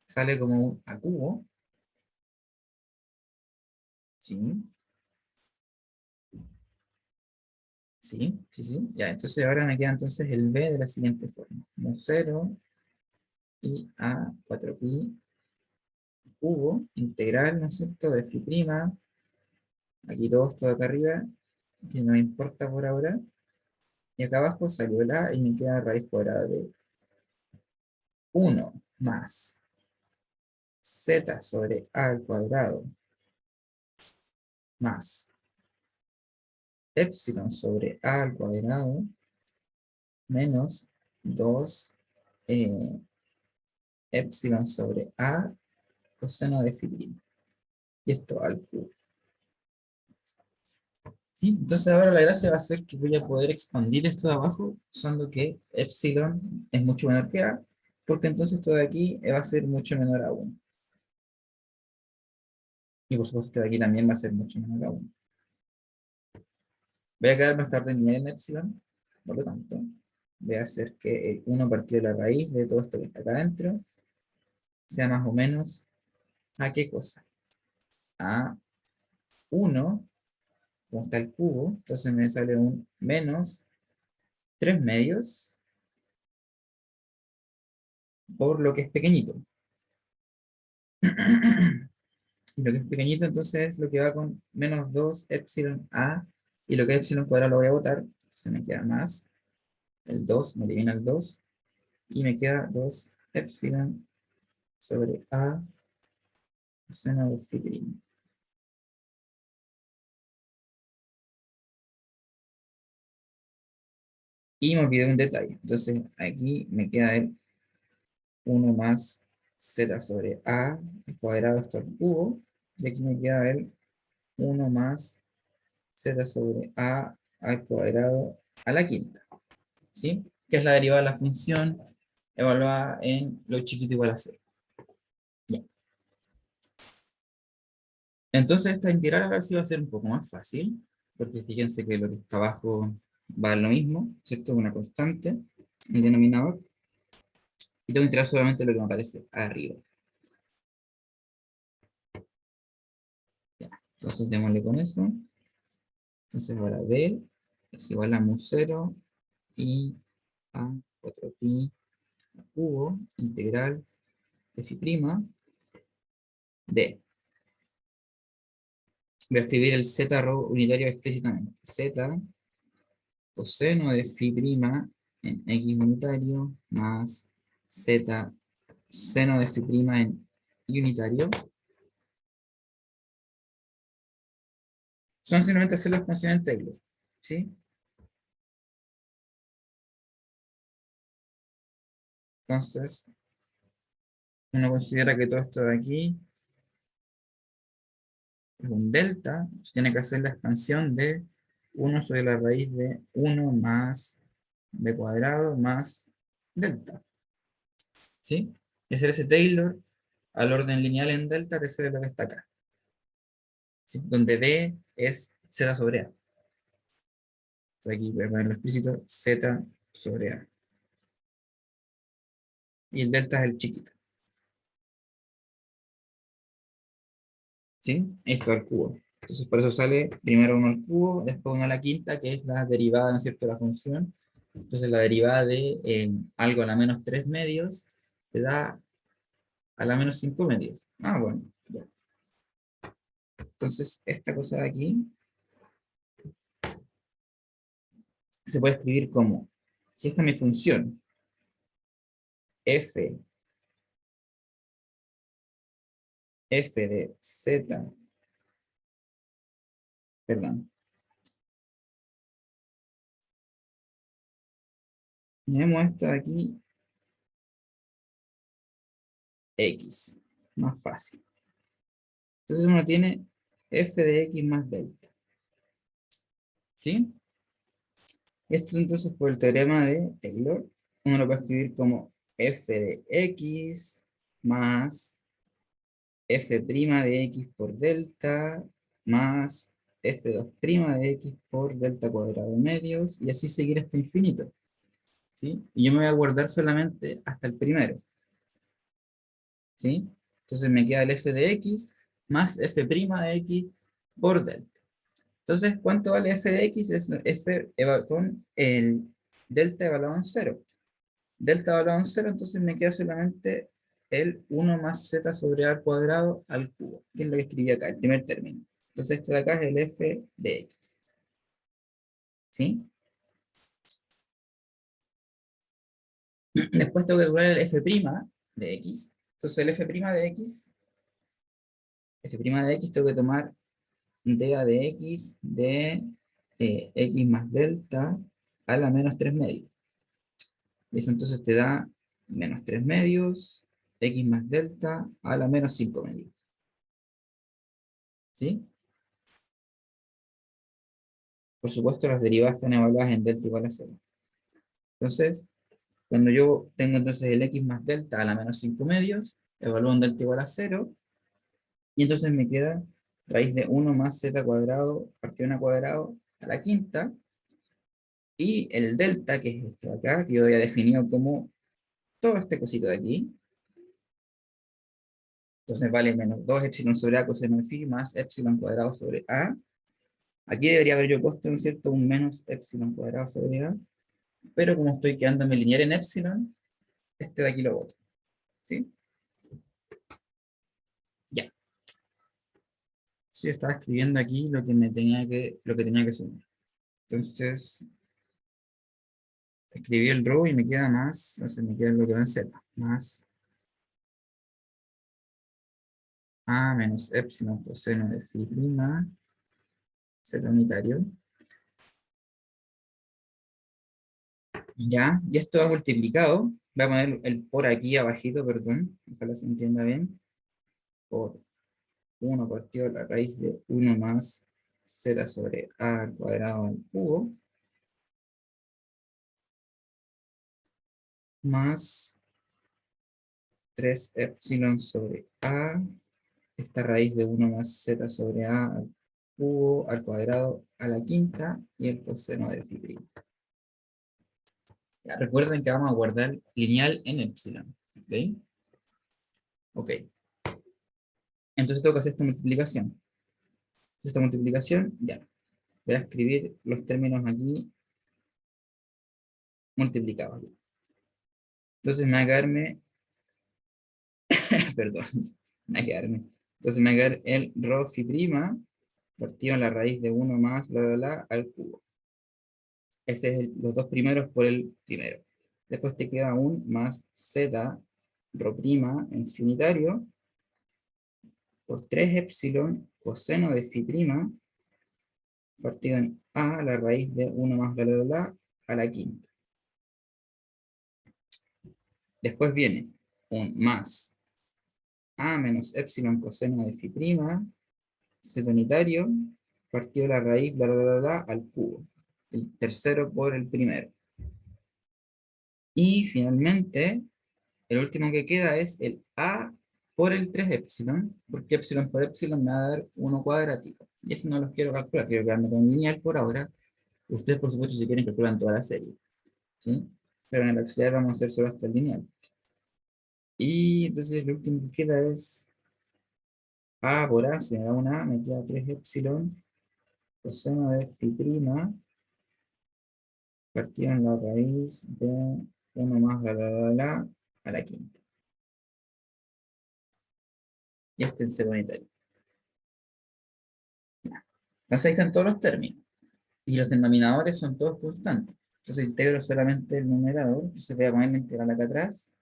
sale como un a cubo. ¿Sí? Sí, sí, sí. Ya, entonces ahora me queda entonces el b de la siguiente forma. Como 0 y a 4pi cubo integral, ¿no es cierto?, de phi prima. Aquí todo esto de acá arriba, que no me importa por ahora. Y acá abajo salió el a y me queda raíz cuadrada de 1 más z sobre a al cuadrado más epsilon sobre a al cuadrado menos 2 epsilon sobre a coseno de fibrina. Y esto al cubo. ¿Sí? Entonces ahora la gracia va a ser que voy a poder expandir esto de abajo usando que epsilon es mucho menor que a, porque entonces esto de aquí va a ser mucho menor a 1. Y por supuesto esto de aquí también va a ser mucho menor a 1. Voy a quedarme esta orden lineal en epsilon, por lo tanto, voy a hacer que el 1 partido de la raíz de todo esto que está acá adentro sea más o menos ¿a qué cosa? A 1, como está el cubo, entonces me sale un menos 3 medios por lo que es pequeñito. Y lo que es pequeñito entonces es lo que va con menos 2 epsilon a, y lo que es epsilon cuadrado lo voy a botar, entonces me queda más, el 2 me elimina el 2, y me queda 2 epsilon sobre a coseno de fibrina. Y me olvidé un detalle, entonces aquí me queda el 1 más z sobre a al cuadrado esto al cubo, y aquí me queda el 1 más z sobre a al cuadrado a la quinta, ¿sí? Que es la derivada de la función evaluada en lo chiquito igual a 0. Ya. Entonces esta integral ahora sí va a ser un poco más fácil, porque fíjense que lo que está abajo va a lo mismo, ¿cierto? Una constante, el denominador, y tengo que integrar solamente lo que me aparece arriba. Ya. Entonces démosle con eso. Entonces ahora b es igual a mu 0 y a 4pi al cubo integral de phi prima de. Voy a escribir el z rho unitario explícitamente. Z coseno de phi prima en x unitario más z seno de phi prima en y unitario. Son simplemente hacer la expansión en Taylor. ¿Sí? Entonces, uno considera que todo esto de aquí es un delta, tiene que hacer la expansión de 1 sobre la raíz de 1 más b cuadrado más delta. ¿Sí? Y hacer ese Taylor al orden lineal en delta, que es lo que está acá. ¿Sí? Donde b es z sobre a. Entonces aquí voy a ponerlo explícito, z sobre a. Y el delta es el chiquito. ¿Sí? Esto al cubo. Entonces por eso sale primero 1 al cubo, después 1 a la quinta, que es la derivada, ¿no es cierto?, de la función. Entonces la derivada de algo a la menos 3 medios te da a la menos 5 medios. Ah, bueno. Ya. Entonces esta cosa de aquí se puede escribir como, si esta es mi función, f, f de z, perdón, tenemos esto de aquí, x, más fácil. Entonces uno tiene f de x más delta. ¿Sí? Esto entonces por el teorema de Taylor, uno lo puede escribir como f de x más f' de x por delta más f2' de x por delta cuadrado medios, y así seguir hasta infinito. ¿Sí? Y yo me voy a guardar solamente hasta el primero. ¿Sí? Entonces me queda el f de x más f' de x por delta. Entonces, ¿cuánto vale f de x? Es f con el delta evaluado en 0. Delta evaluado en 0, entonces me queda solamente el 1 más z sobre a al cuadrado al cubo, que es lo que escribí acá, el primer término. Entonces esto de acá es el f de x. ¿Sí? Después tengo que calcular el f' de x. Entonces el f' de x, tengo que tomar dA de x de x más delta a la menos 3 medios. Eso entonces te da menos 3 medios, x más delta a la menos 5 medios. ¿Sí? Por supuesto, las derivadas están evaluadas en delta igual a 0. Entonces, cuando yo tengo entonces el x más delta a la menos 5 medios, evalúo un delta igual a 0, y entonces me queda raíz de 1 más z cuadrado partido en a cuadrado a la quinta, y el delta, que es esto de acá, que yo había definido como todo este cosito de aquí, entonces vale menos 2 epsilon sobre a coseno de phi más epsilon cuadrado sobre a. Aquí debería haber yo puesto, ¿no es cierto?, un menos epsilon cuadrado sobre a, pero como estoy quedándome lineal en epsilon, este de aquí lo boto. ¿Sí? Ya. Sí, yo estaba escribiendo aquí lo que tenía que sumar. Entonces, escribí el row y me queda más, entonces me queda lo que va en z, más a menos epsilon coseno de phi prima, z unitario. Ya, y esto va multiplicado. Voy a poner el por aquí abajito, perdón, ojalá se entienda bien. Por 1 partido de la raíz de 1 más z sobre a al cuadrado al cubo, más 3 epsilon sobre a, esta raíz de 1 más z sobre a al cubo al cuadrado a la quinta, y el coseno de phi prima. Ya, recuerden que vamos a guardar lineal en epsilon. ¿Ok? Ok. Entonces tengo que hacer esta multiplicación. Esta multiplicación, ya. Voy a escribir los términos aquí multiplicados. Entonces me va a quedarme, perdón, me va a quedarme. Entonces me va a quedar el rho phi prima partido en la raíz de 1 más bla bla bla al cubo. Ese es los dos primeros por el primero. Después te queda un más z rho prima infinitario por 3 epsilon coseno de phi prima partido en a la raíz de 1 más bla bla bla a la quinta. Después viene un más a menos epsilon coseno de phi prima z unitario partido de la raíz bla bla bla bla al cubo. El tercero por el primero. Y finalmente, el último que queda es el a por el 3 epsilon, porque epsilon por epsilon me va a dar 1 cuadrático. Y eso no los quiero calcular, quiero quedarme con lineal por ahora. Ustedes, por supuesto, si quieren calcular toda la serie. ¿Sí? Pero en el auxiliar vamos a hacer solo hasta el lineal. Y entonces el último que queda es a por a, se me da una a, me queda 3 epsilon coseno de phi prima partido en la raíz de 1 más bla bla bla bla a la quinta. Y este es el cero unitario. Entonces ahí están todos los términos. Y los denominadores son todos constantes. Entonces integro solamente el numerador. Entonces voy a poner la integral acá atrás.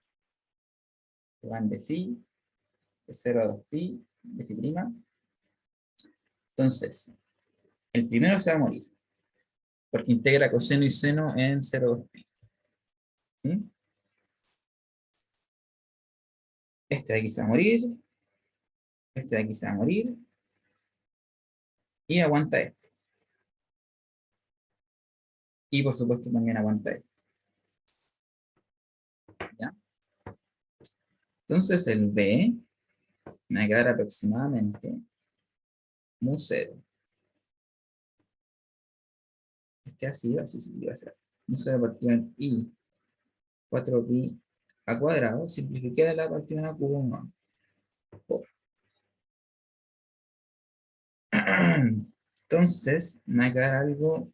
Que van de phi, de 0 a 2 pi, de phi prima. Entonces, el primero se va a morir. Porque integra coseno y seno en 0 a 2 pi. ¿Sí? Este de aquí se va a morir. Este de aquí se va a morir. Y aguanta este. Y por supuesto también aguanta este. ¿Ya? Entonces el B me va a quedar aproximadamente mu 0. Este así, así se va a ser. Mu 0 partido en I 4pi a cuadrado. Simplifiqué la partida en a cubo 1 por. Entonces me va a quedar algo.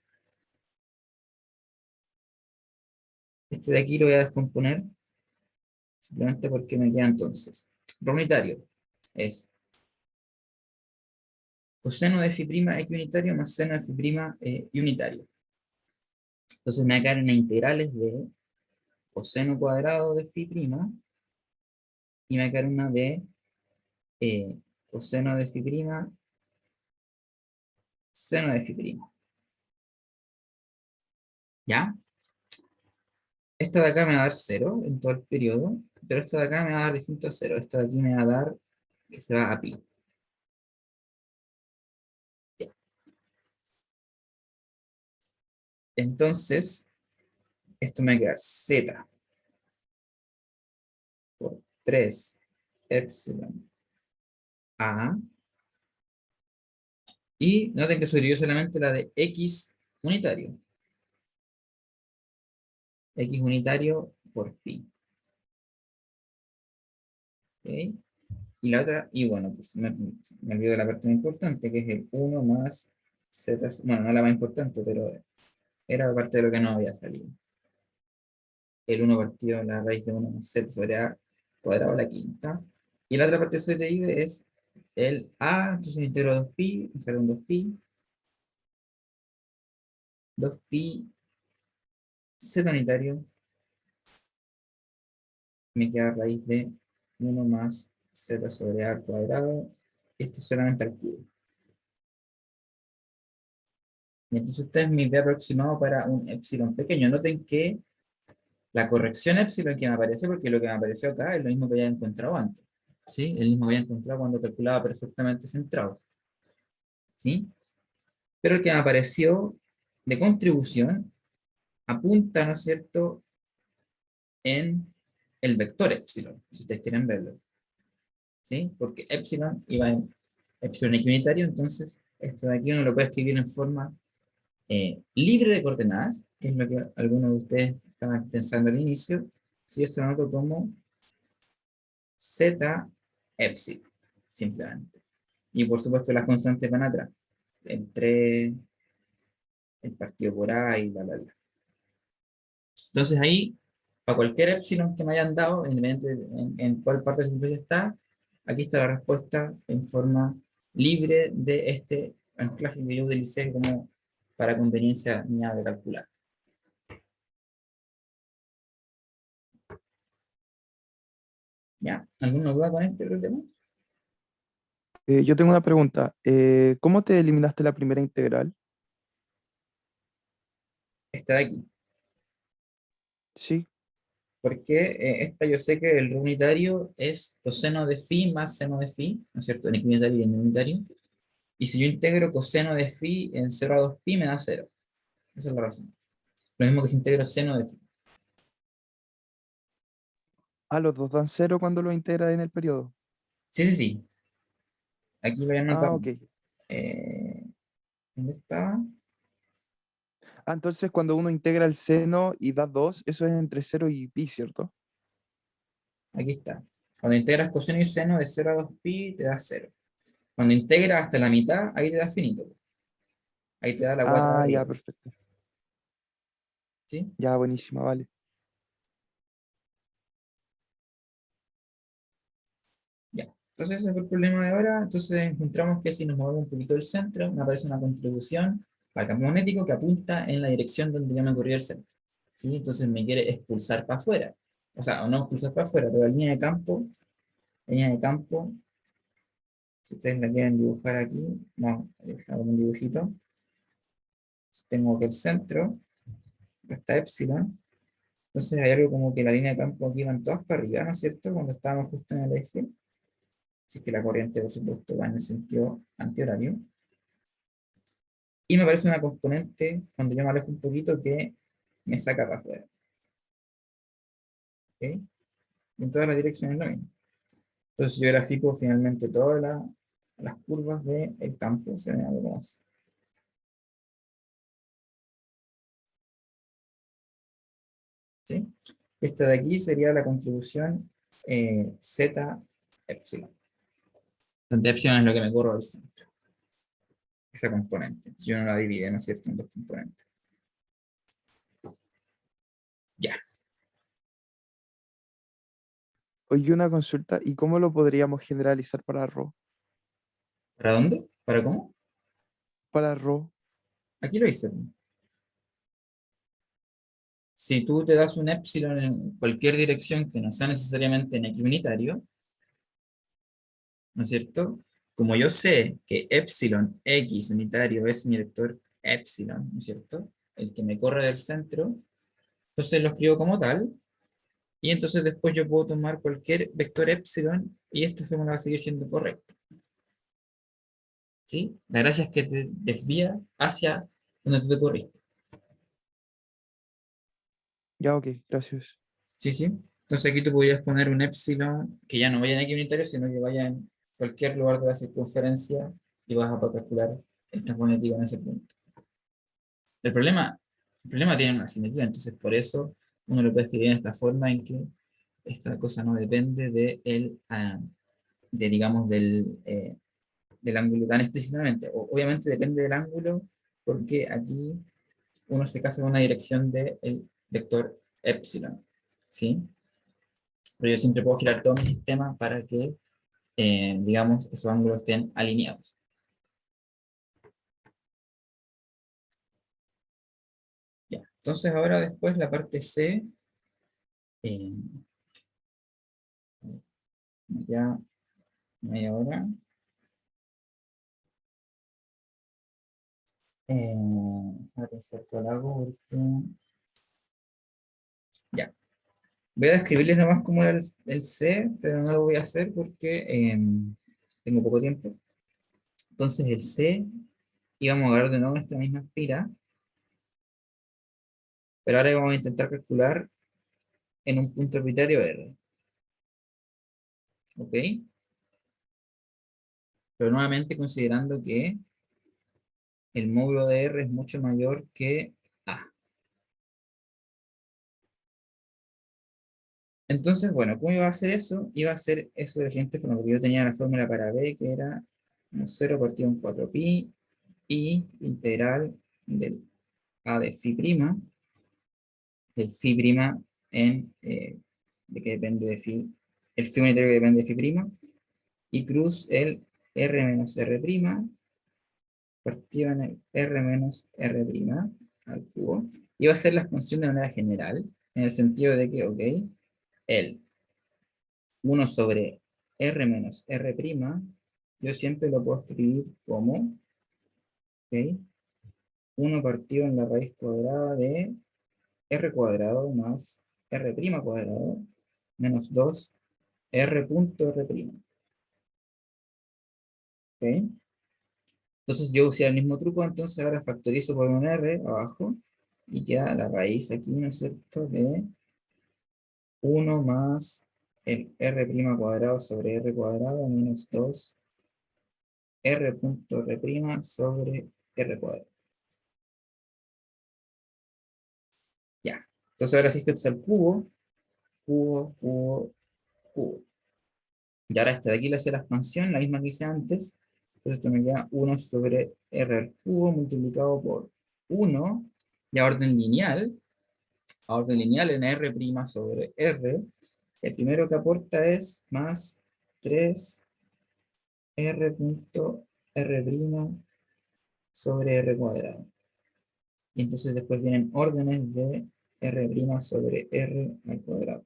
Este de aquí lo voy a descomponer. Simplemente porque me queda entonces. Rho unitario es coseno de phi prima x unitario más seno de phi prima y unitario. Entonces me va a quedar en integrales de coseno cuadrado de phi prima y me va a quedar una de coseno de phi prima seno de phi'. ¿Ya? Esta de acá me va a dar 0 en todo el periodo, pero esta de acá me va a dar distinto a 0. Esta de aquí me va a dar que se va a pi. Ya. Entonces, esto me va a quedar z por 3 epsilon a. Y noten que sobrevivió solamente la de x unitario. X unitario por pi. ¿Ok? Y la otra, y bueno, pues me olvido de la parte más importante, que es el 1 más z, bueno, no la más importante, pero era parte de lo que no había salido. El 1 partido de la raíz de 1 más z sobre a cuadrado a la quinta. Y la otra parte sobrevive es el a, entonces integro 2pi, me sale un 2pi, 2pi z unitario, me queda raíz de 1 más z sobre a al cuadrado, esto es solamente al cubo. Y entonces este es mi b aproximado para un epsilon pequeño. Noten que la corrección epsilon que me aparece, porque lo que me apareció acá es lo mismo que había encontrado antes. ¿Sí? El mismo que había encontrado cuando calculaba perfectamente centrado. ¿Sí? Pero el que me apareció de contribución apunta, ¿no es cierto?, en el vector epsilon, si ustedes quieren verlo. ¿Sí? Porque epsilon iba en epsilon equiunitario, entonces esto de aquí uno lo puede escribir en forma libre de coordenadas, que es lo que algunos de ustedes estaban pensando al inicio. Si esto lo anoto como z epsilon, simplemente. Y por supuesto las constantes van atrás, entre el partido por A y bla. Entonces ahí, para cualquier epsilon que me hayan dado, independientemente en cuál parte de la superficie está, aquí está la respuesta en forma libre de este anclaje que yo utilicé como para conveniencia mía de calcular. ¿Ya? ¿Alguna duda con este problema? Yo tengo una pregunta. ¿Cómo te eliminaste la primera integral? Esta de aquí. Sí. Porque esta yo sé que el unitario es coseno de phi más seno de phi, ¿no es cierto? En equinitario y en unitario. Y si yo integro coseno de phi en 0 a 2pi me da 0. Esa es la razón. Lo mismo que si integro seno de phi. Ah, los dos dan cero cuando lo integras en el periodo. Sí, sí, sí. Aquí voy a anotar. Ah, ok. eh, ¿Dónde está? Ah, entonces cuando uno integra el seno y da 2, eso es entre cero y pi, ¿cierto? Aquí está. Cuando integras coseno y seno de 0 a 2pi te da 0. Cuando integras hasta la mitad, ahí te da finito. Ahí te da la cuadrada Ah, ya, arriba. perfecto. ¿Sí? Ya, buenísima, vale. Ya. Entonces ese fue el problema de ahora. Entonces encontramos que si nos movemos un poquito del centro, me aparece una contribución al campo magnético que apunta en la dirección donde ya me corría el centro. ¿Sí? Entonces me quiere expulsar para afuera. O sea, o no expulsar para afuera, pero línea de campo, si ustedes la quieren dibujar aquí, no, hago un dibujito. Si tengo que el centro, acá está epsilon, entonces hay algo como que la línea de campo aquí van todas para arriba, ¿no es cierto? Cuando estábamos justo en el eje, así que la corriente, por supuesto, va en el sentido antihorario. Y me aparece una componente, cuando yo me alejo un poquito, que me saca para afuera. ¿Ok? Y en todas las direcciones lo mismo. Entonces yo grafico finalmente todas las curvas del campo, se me algo así. ¿Sí? Esta de aquí sería la contribución z epsilon, donde epsilon es lo que me corro al centro, esa componente. Si uno la divide, ¿no es cierto?, en dos componentes. Ya. Oye, una consulta, ¿y cómo lo podríamos generalizar para Rho? ¿Para dónde? ¿Para cómo? Para Rho. Aquí lo hice. Si tú te das un epsilon en cualquier dirección que no sea necesariamente en equiunitario, ¿no es cierto? como yo sé que epsilon x unitario es mi vector epsilon, ¿no es cierto? El que me corre del centro, entonces lo escribo como tal, y entonces después yo puedo tomar cualquier vector epsilon y esta fórmula va a seguir siendo correcta. ¿Sí? La gracia es que te desvía hacia donde tú te corriste. Ya, ok, gracias. ¿Sí, sí? Entonces aquí tú podrías poner un epsilon que ya no vaya en X unitario, sino que vaya en cualquier lugar de la circunferencia y vas a poder calcular el campo magnético en ese punto. El problema, el problema tiene una simetría, entonces por eso uno lo puede escribir en esta forma en que esta cosa no depende digamos, del ángulo tan explícitamente. Obviamente depende del ángulo porque aquí uno se casa con una dirección del vector epsilon, ¿sí? Pero yo siempre puedo girar todo mi sistema para que, digamos, esos ángulos estén alineados. Ya. Entonces ahora después la parte C, eh, ya media hora. A pensar cuál hago porque... Ya. Voy a describirles nomás cómo era el C, pero no lo voy a hacer porque tengo poco tiempo. Entonces el C, íbamos a agarrar de nuevo esta misma espira, pero ahora vamos a intentar calcular en un punto arbitrario R. ¿Ok? Pero nuevamente considerando que el módulo de R es mucho mayor que A. Entonces, bueno, ¿cómo iba a hacer eso? Iba a hacer eso de la siguiente forma, porque yo tenía la fórmula para B, que era 0 partido en 4pi y integral del A de phi prima, el phi prima de que depende de phi, el phi unitario que depende de phi prima, y cruz el R menos R prima, partido en el R menos R prima al cubo. Y va a ser la expansión de manera general, en el sentido de que, ok, el 1 sobre R menos R prima, yo siempre lo puedo escribir como, ok, 1 partido en la raíz cuadrada de R cuadrado más R prima cuadrado menos 2 R punto R prima. ¿Ok? Entonces yo usé el mismo truco, entonces ahora factorizo por un R abajo y queda la raíz aquí, ¿no es cierto? De 1 más el R prima cuadrado sobre R cuadrado menos 2 R punto R prima sobre R cuadrado. Ya. Entonces ahora sí es que esto es el cubo, cubo, cubo, cubo. Y ahora esta de aquí le hace la expansión, la misma que hice antes. Entonces esto me queda 1 sobre R al cubo multiplicado por 1 y a orden lineal en R' sobre R. El primero que aporta es más 3 R punto R' sobre R cuadrado. Y entonces después vienen órdenes de R' sobre R al cuadrado.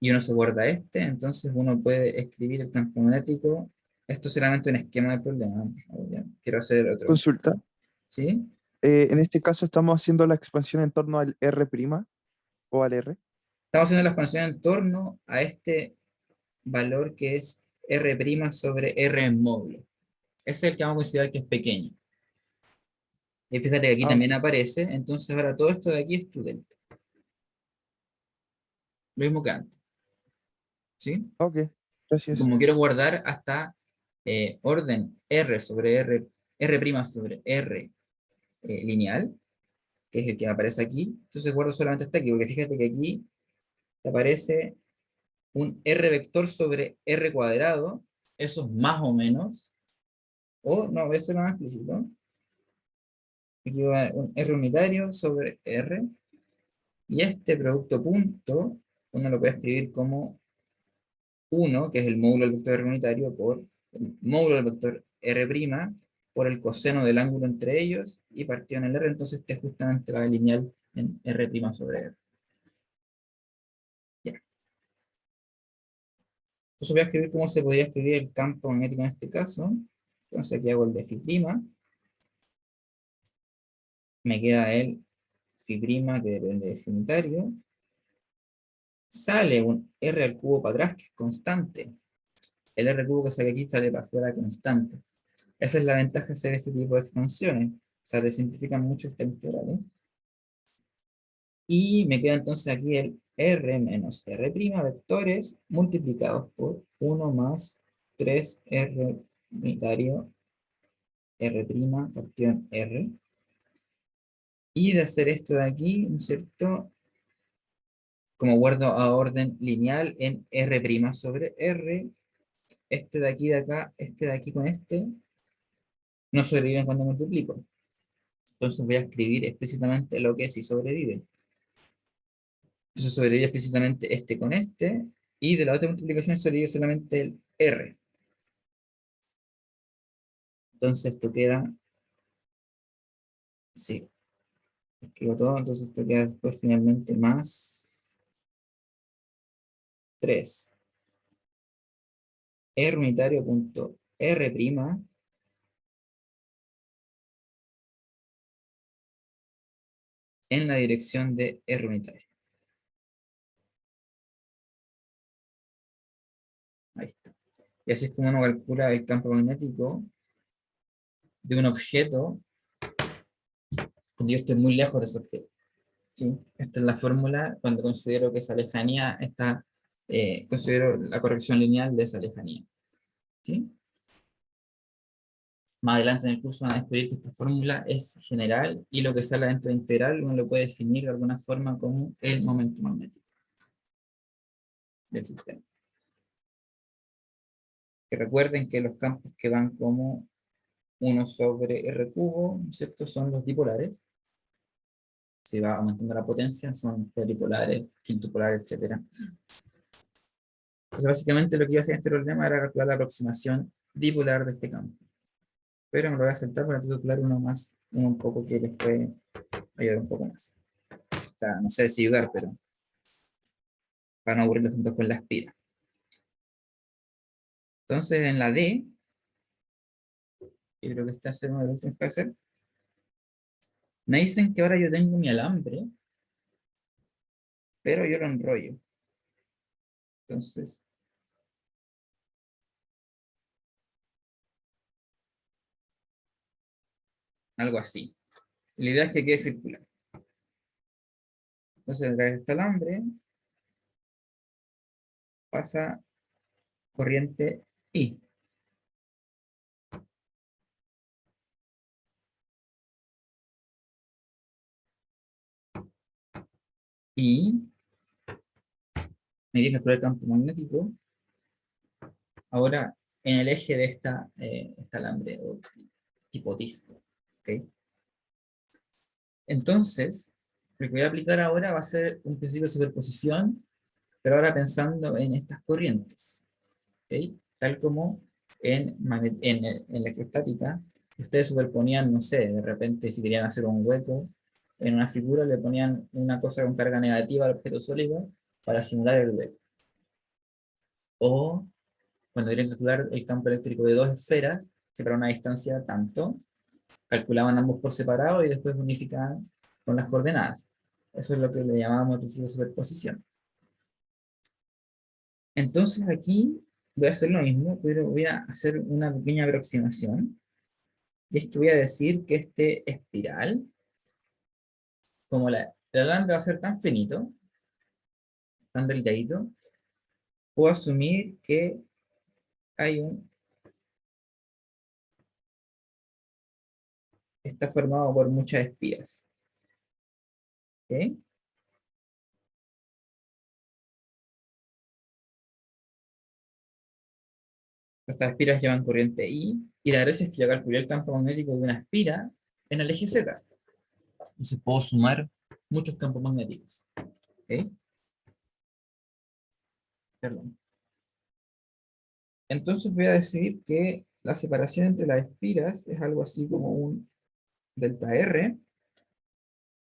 Y uno se guarda entonces uno puede escribir el campo magnético. Esto es solamente un esquema del problema. Por favor, ya. Quiero hacer el otro. Consulta. ¿Sí? En este caso estamos haciendo la expansión en torno al R' o al R. Estamos haciendo la expansión en torno a este valor que es R' sobre R en módulo. Ese es el que vamos a considerar que es pequeño. Y fíjate que aquí Ah, ok. también aparece, entonces ahora todo esto de aquí es tu delta. Lo mismo que antes. ¿Sí? Ok, Y gracias. como quiero guardar hasta orden R sobre R, R' sobre R lineal, que es el que me aparece aquí, entonces guardo solamente hasta aquí, porque fíjate que aquí te aparece un R vector sobre R cuadrado, eso es más o menos, o no, eso es más explícito. Aquí va un R unitario sobre R, y este producto punto, uno lo puede escribir como 1, que es el módulo del vector R unitario, por el módulo del vector R', por el coseno del ángulo entre ellos, y partido en el R, entonces este justamente va a lineal en R' sobre R. Ya. Entonces voy a escribir cómo se podría escribir el campo magnético en este caso. Entonces aquí hago el de phi', me queda el phi' que depende de phi unitario. Sale un r al cubo para atrás, que es constante. El r cubo que sale aquí sale para afuera constante. Esa es la ventaja de hacer este tipo de expansiones. O sea, te simplifican mucho esta integral, ¿eh? Y me queda entonces aquí el r menos r' vectores multiplicados por 1 más 3r unitario r' partido en r. Y de hacer esto de aquí, ¿no es cierto? Como guardo a orden lineal en r' sobre r, este de aquí de acá, este de aquí con este, no sobreviven cuando multiplico. Entonces voy a escribir explícitamente lo que sí sobrevive. Entonces sobrevive explícitamente este con este, y de la otra multiplicación sobrevive solamente el r. Entonces esto queda, sí, escribo todo, entonces esto queda después finalmente más 3 r unitario punto r' en la dirección de r unitario. Ahí está. Y así es como uno calcula el campo magnético de un objeto cuando yo estoy muy lejos de ese objeto. ¿Sí? Esta es la fórmula cuando considero que esa lejanía está, considero la corrección lineal de esa lejanía. ¿Sí? Más adelante en el curso van a descubrir que esta fórmula es general y lo que sale dentro de integral uno lo puede definir de alguna forma como el momento magnético del sistema. Que recuerden que los campos que van como 1 sobre r cubo, ¿no es cierto? Son los dipolares. Si va aumentando la potencia, son peripolares, quintupolares, etc. Entonces, básicamente lo que iba a hacer en este problema era calcular la aproximación dipolar de este campo. Pero me lo voy a saltar para calcular uno más, uno un poco que les puede ayudar un poco más. O sea, no sé si ayudar, pero para no aburrirlos tanto con la espira. Entonces, en la D, yo creo que este es uno de los últimos que voy a hacer, me dicen que ahora yo tengo mi alambre, pero yo lo enrollo. Entonces, algo así. La idea es que quede circular. Entonces, a través de este alambre pasa corriente I. Y me tiene que calcular el campo magnético ahora en el eje de esta alambre o tipo disco. ¿Okay? Entonces, lo que voy a aplicar ahora va a ser un principio de superposición, pero ahora pensando en estas corrientes. ¿Okay? Tal como en electrostática, ustedes superponían, no sé, de repente si querían hacer un hueco en una figura, le ponían una cosa con carga negativa al objeto sólido para simular el hueco. O cuando querían calcular el campo eléctrico de dos esferas, separaban una distancia tanto, calculaban ambos por separado y después unificaban con las coordenadas. Eso es lo que le llamábamos el principio de superposición. Entonces aquí voy a hacer lo mismo, pero voy a hacer una pequeña aproximación. Y es que voy a decir que este espiral, como el alambre va a ser tan finito, tan delgadito, puedo asumir que hay está formado por muchas espiras. ¿Ok? Estas espiras llevan corriente I, y la gracia es que yo calculé el campo magnético de una espira en el eje Z. Entonces puedo sumar muchos campos magnéticos. ¿Ok? Perdón. Entonces voy a decir que la separación entre las espiras es algo así como un delta R.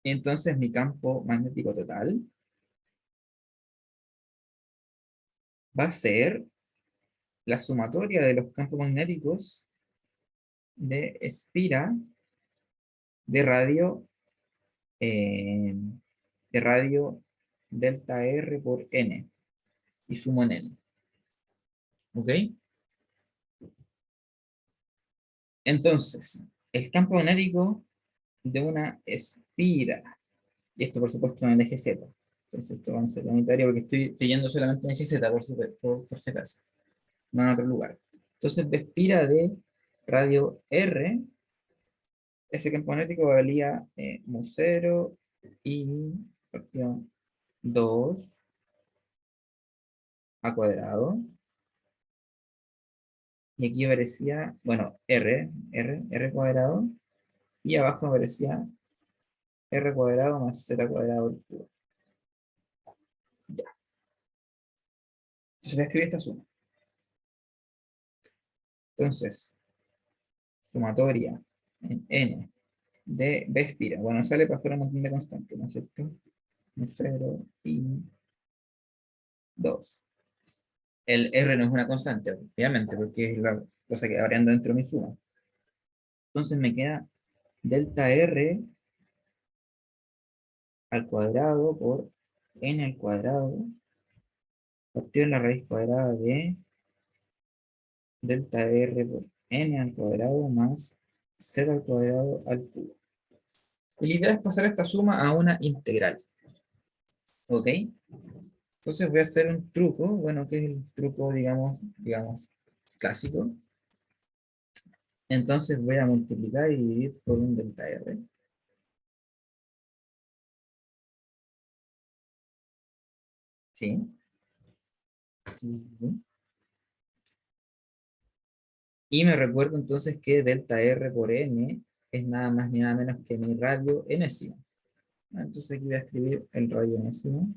Y entonces mi campo magnético total va a ser la sumatoria de los campos magnéticos de espira de radio, eh, de radio delta R por N, y sumo en N. ¿Ok? Entonces, el campo magnético de una espira, y esto por supuesto en el eje Z. Entonces esto va a ser unitario porque estoy yendo solamente en el eje Z por si acaso, no en otro lugar. Entonces de espira de radio R, ese campo magnético valía mu 0 y fracción 2 a cuadrado. Y aquí aparecía, bueno, R cuadrado, y abajo aparecía R cuadrado más Z cuadrado al cubo. Ya. Entonces voy a escribir esta suma. Entonces, sumatoria en N de B espira. Bueno, sale para afuera un montón de constantes, ¿no es cierto? 0 y 2. El R no es una constante, obviamente, porque es la cosa que variando dentro de mi suma. Entonces me queda delta R al cuadrado por N al cuadrado partido en la raíz cuadrada de delta R por N al cuadrado más Z al cuadrado al cubo. Y la idea es pasar esta suma a una integral. ¿Ok? Entonces voy a hacer un truco, bueno, que es el truco, digamos, clásico. Entonces voy a multiplicar y dividir por un delta R. ¿Sí? Sí, sí, sí. Y me recuerdo entonces que delta R por N es nada más ni nada menos que mi radio enésimo. Entonces aquí voy a escribir el radio enésimo.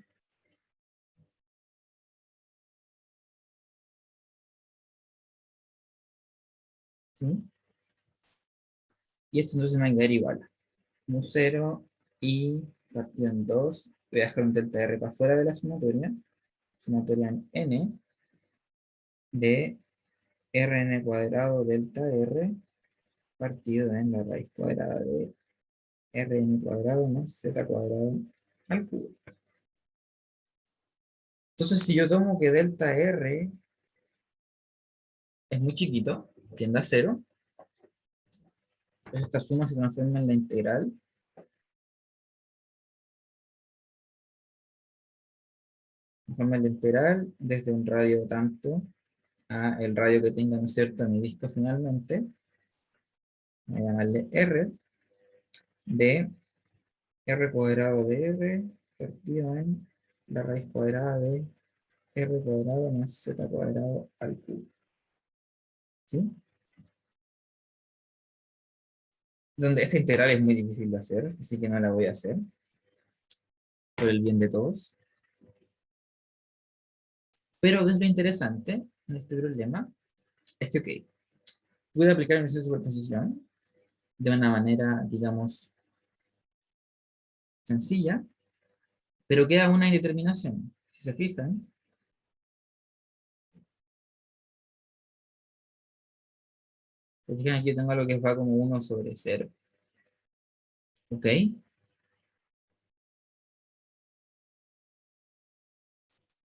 ¿Sí? Y esto entonces me va a quedar igual. Mu 0 y partido en 2. Voy a dejar un delta R para fuera de la sumatoria. Sumatoria en N de Rn cuadrado delta R partido en la raíz cuadrada de Rn cuadrado más Z cuadrado al cubo. Entonces, si yo tomo que delta R es muy chiquito, tiende a 0, pues esta suma se transforma en la integral. Transforma en la integral desde un radio tanto a el radio que tenga, ¿no es cierto?, mi disco finalmente. Voy a llamarle R de R cuadrado de R partido en la raíz cuadrada de R cuadrado más Z cuadrado al cubo. ¿Sí? Donde esta integral es muy difícil de hacer, así que no la voy a hacer, por el bien de todos. Pero ¿qué es lo interesante en este problema? Es que, ok, pude aplicar una superposición de una manera, digamos, sencilla, pero queda una indeterminación. Si se fijan, aquí tengo algo que va como 1 sobre 0. ¿Ok?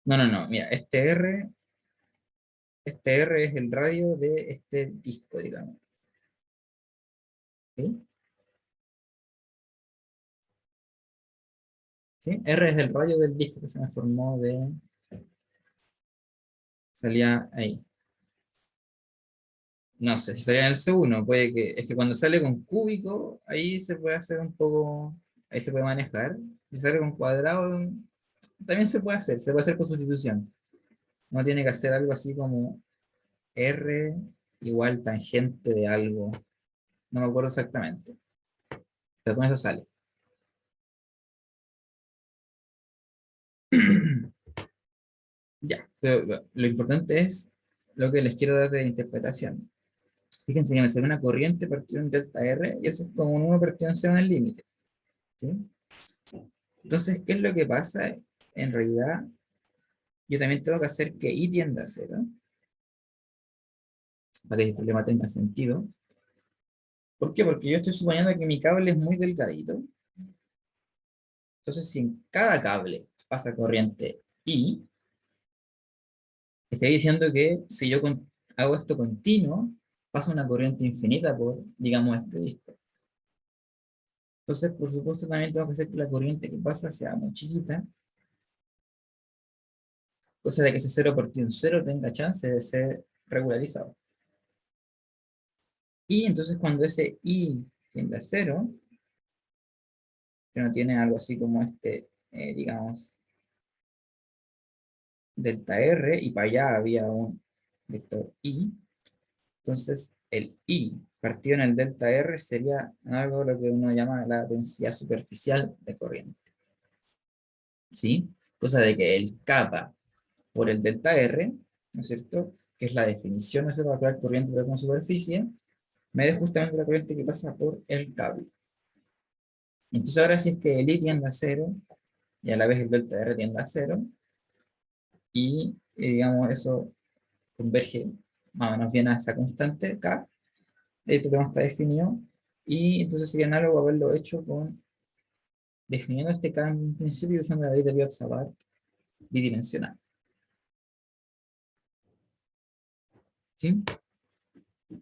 No, no, no. Mira, este R es el radio de este disco, digamos. ¿Sí? ¿Sí? R es el radio del disco que se me formó de... Salía ahí. No sé si salía en el C1, puede que... Es que cuando sale con cúbico, ahí se puede hacer un poco... Ahí se puede manejar. Si sale con cuadrado, también se puede hacer por sustitución. Uno tiene que hacer algo así como R igual tangente de algo. No me acuerdo exactamente. Pero con eso sale. Ya, pero lo importante es lo que les quiero dar de interpretación. Fíjense que me sale una corriente partido en delta R y eso es como un 1 partido en 0 en el límite. ¿Sí? Entonces, ¿qué es lo que pasa? En realidad, yo también tengo que hacer que I tienda a 0. para que el problema tenga sentido. ¿Por qué? Porque yo estoy suponiendo que mi cable es muy delgadito. Entonces, si en cada cable pasa corriente I, estoy diciendo que si yo hago esto continuo, pasa una corriente infinita por, digamos, este disco. Entonces, por supuesto, también tengo que hacer que la corriente que pasa sea muy chiquita, cosa de que ese 0 por ti un 0 tenga chance de ser regularizado. Y entonces cuando ese I tiende a 0, que no tiene algo así como este, digamos, delta R, y para allá había un vector I, entonces el I partido en el delta R sería algo lo que uno llama la densidad superficial de corriente. ¿Sí? Cosa de que el kappa por el delta R, ¿no es cierto? Que es la definición, ¿no es cierto?, para la corriente de una superficie, me da justamente la corriente que pasa por el cable. Entonces ahora si es que el I tiende a 0, y a la vez el delta R tiende a 0, y digamos eso converge más o menos bien a esa constante K, el problema está definido, y entonces sería análogo haberlo hecho con, definiendo este K en principio usando la ley de Biot-Savart bidimensional. ¿Sí?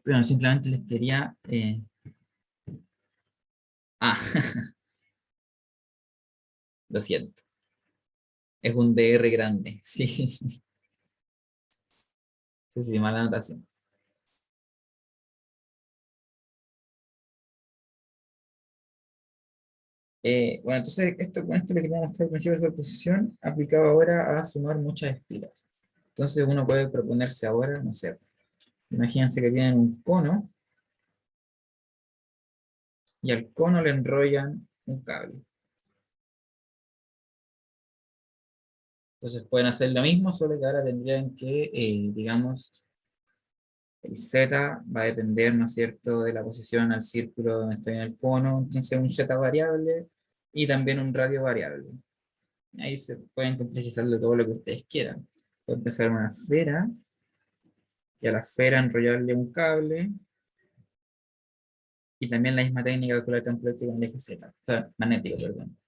Pero simplemente les quería... Ah, lo siento. Es un DR grande. Sí, sí, sí. Sí, sí, mala anotación. Bueno, entonces con esto le quería mostrar el principio de superposición aplicado ahora a sumar muchas espiras. Entonces uno puede proponerse ahora, no sé, imagínense que tienen un cono y al cono le enrollan un cable. Entonces pueden hacer lo mismo, solo que ahora tendrían que, digamos, el Z va a depender, ¿no es cierto?, de la posición al círculo donde estoy en el cono, entonces un Z variable y también un radio variable. Ahí se pueden complejizarlo todo lo que ustedes quieran. Pueden empezar una esfera y a la esfera enrollarle un cable y también la misma técnica de calcular el campo eléctrico en el eje Z, o sea, magnético, perdón.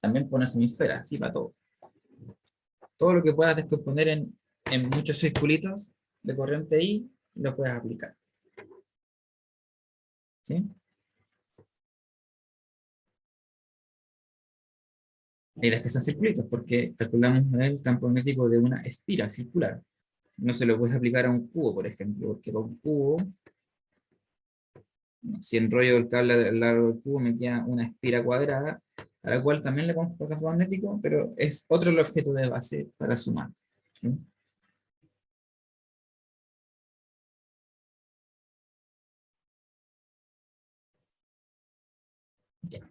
También pones hemisfera, así para todo. Todo lo que puedas descomponer en muchos circulitos de corriente I, lo puedes aplicar. ¿Sí? La idea es que son circulitos, porque calculamos el campo magnético de una espira circular. No se lo puedes aplicar a un cubo, por ejemplo, porque para un cubo, si enrollo el cable al largo del cubo, me queda una espira cuadrada, a la cual también le pongo campo magnético, pero es otro el objeto de base para sumar. ¿Sí? Ya.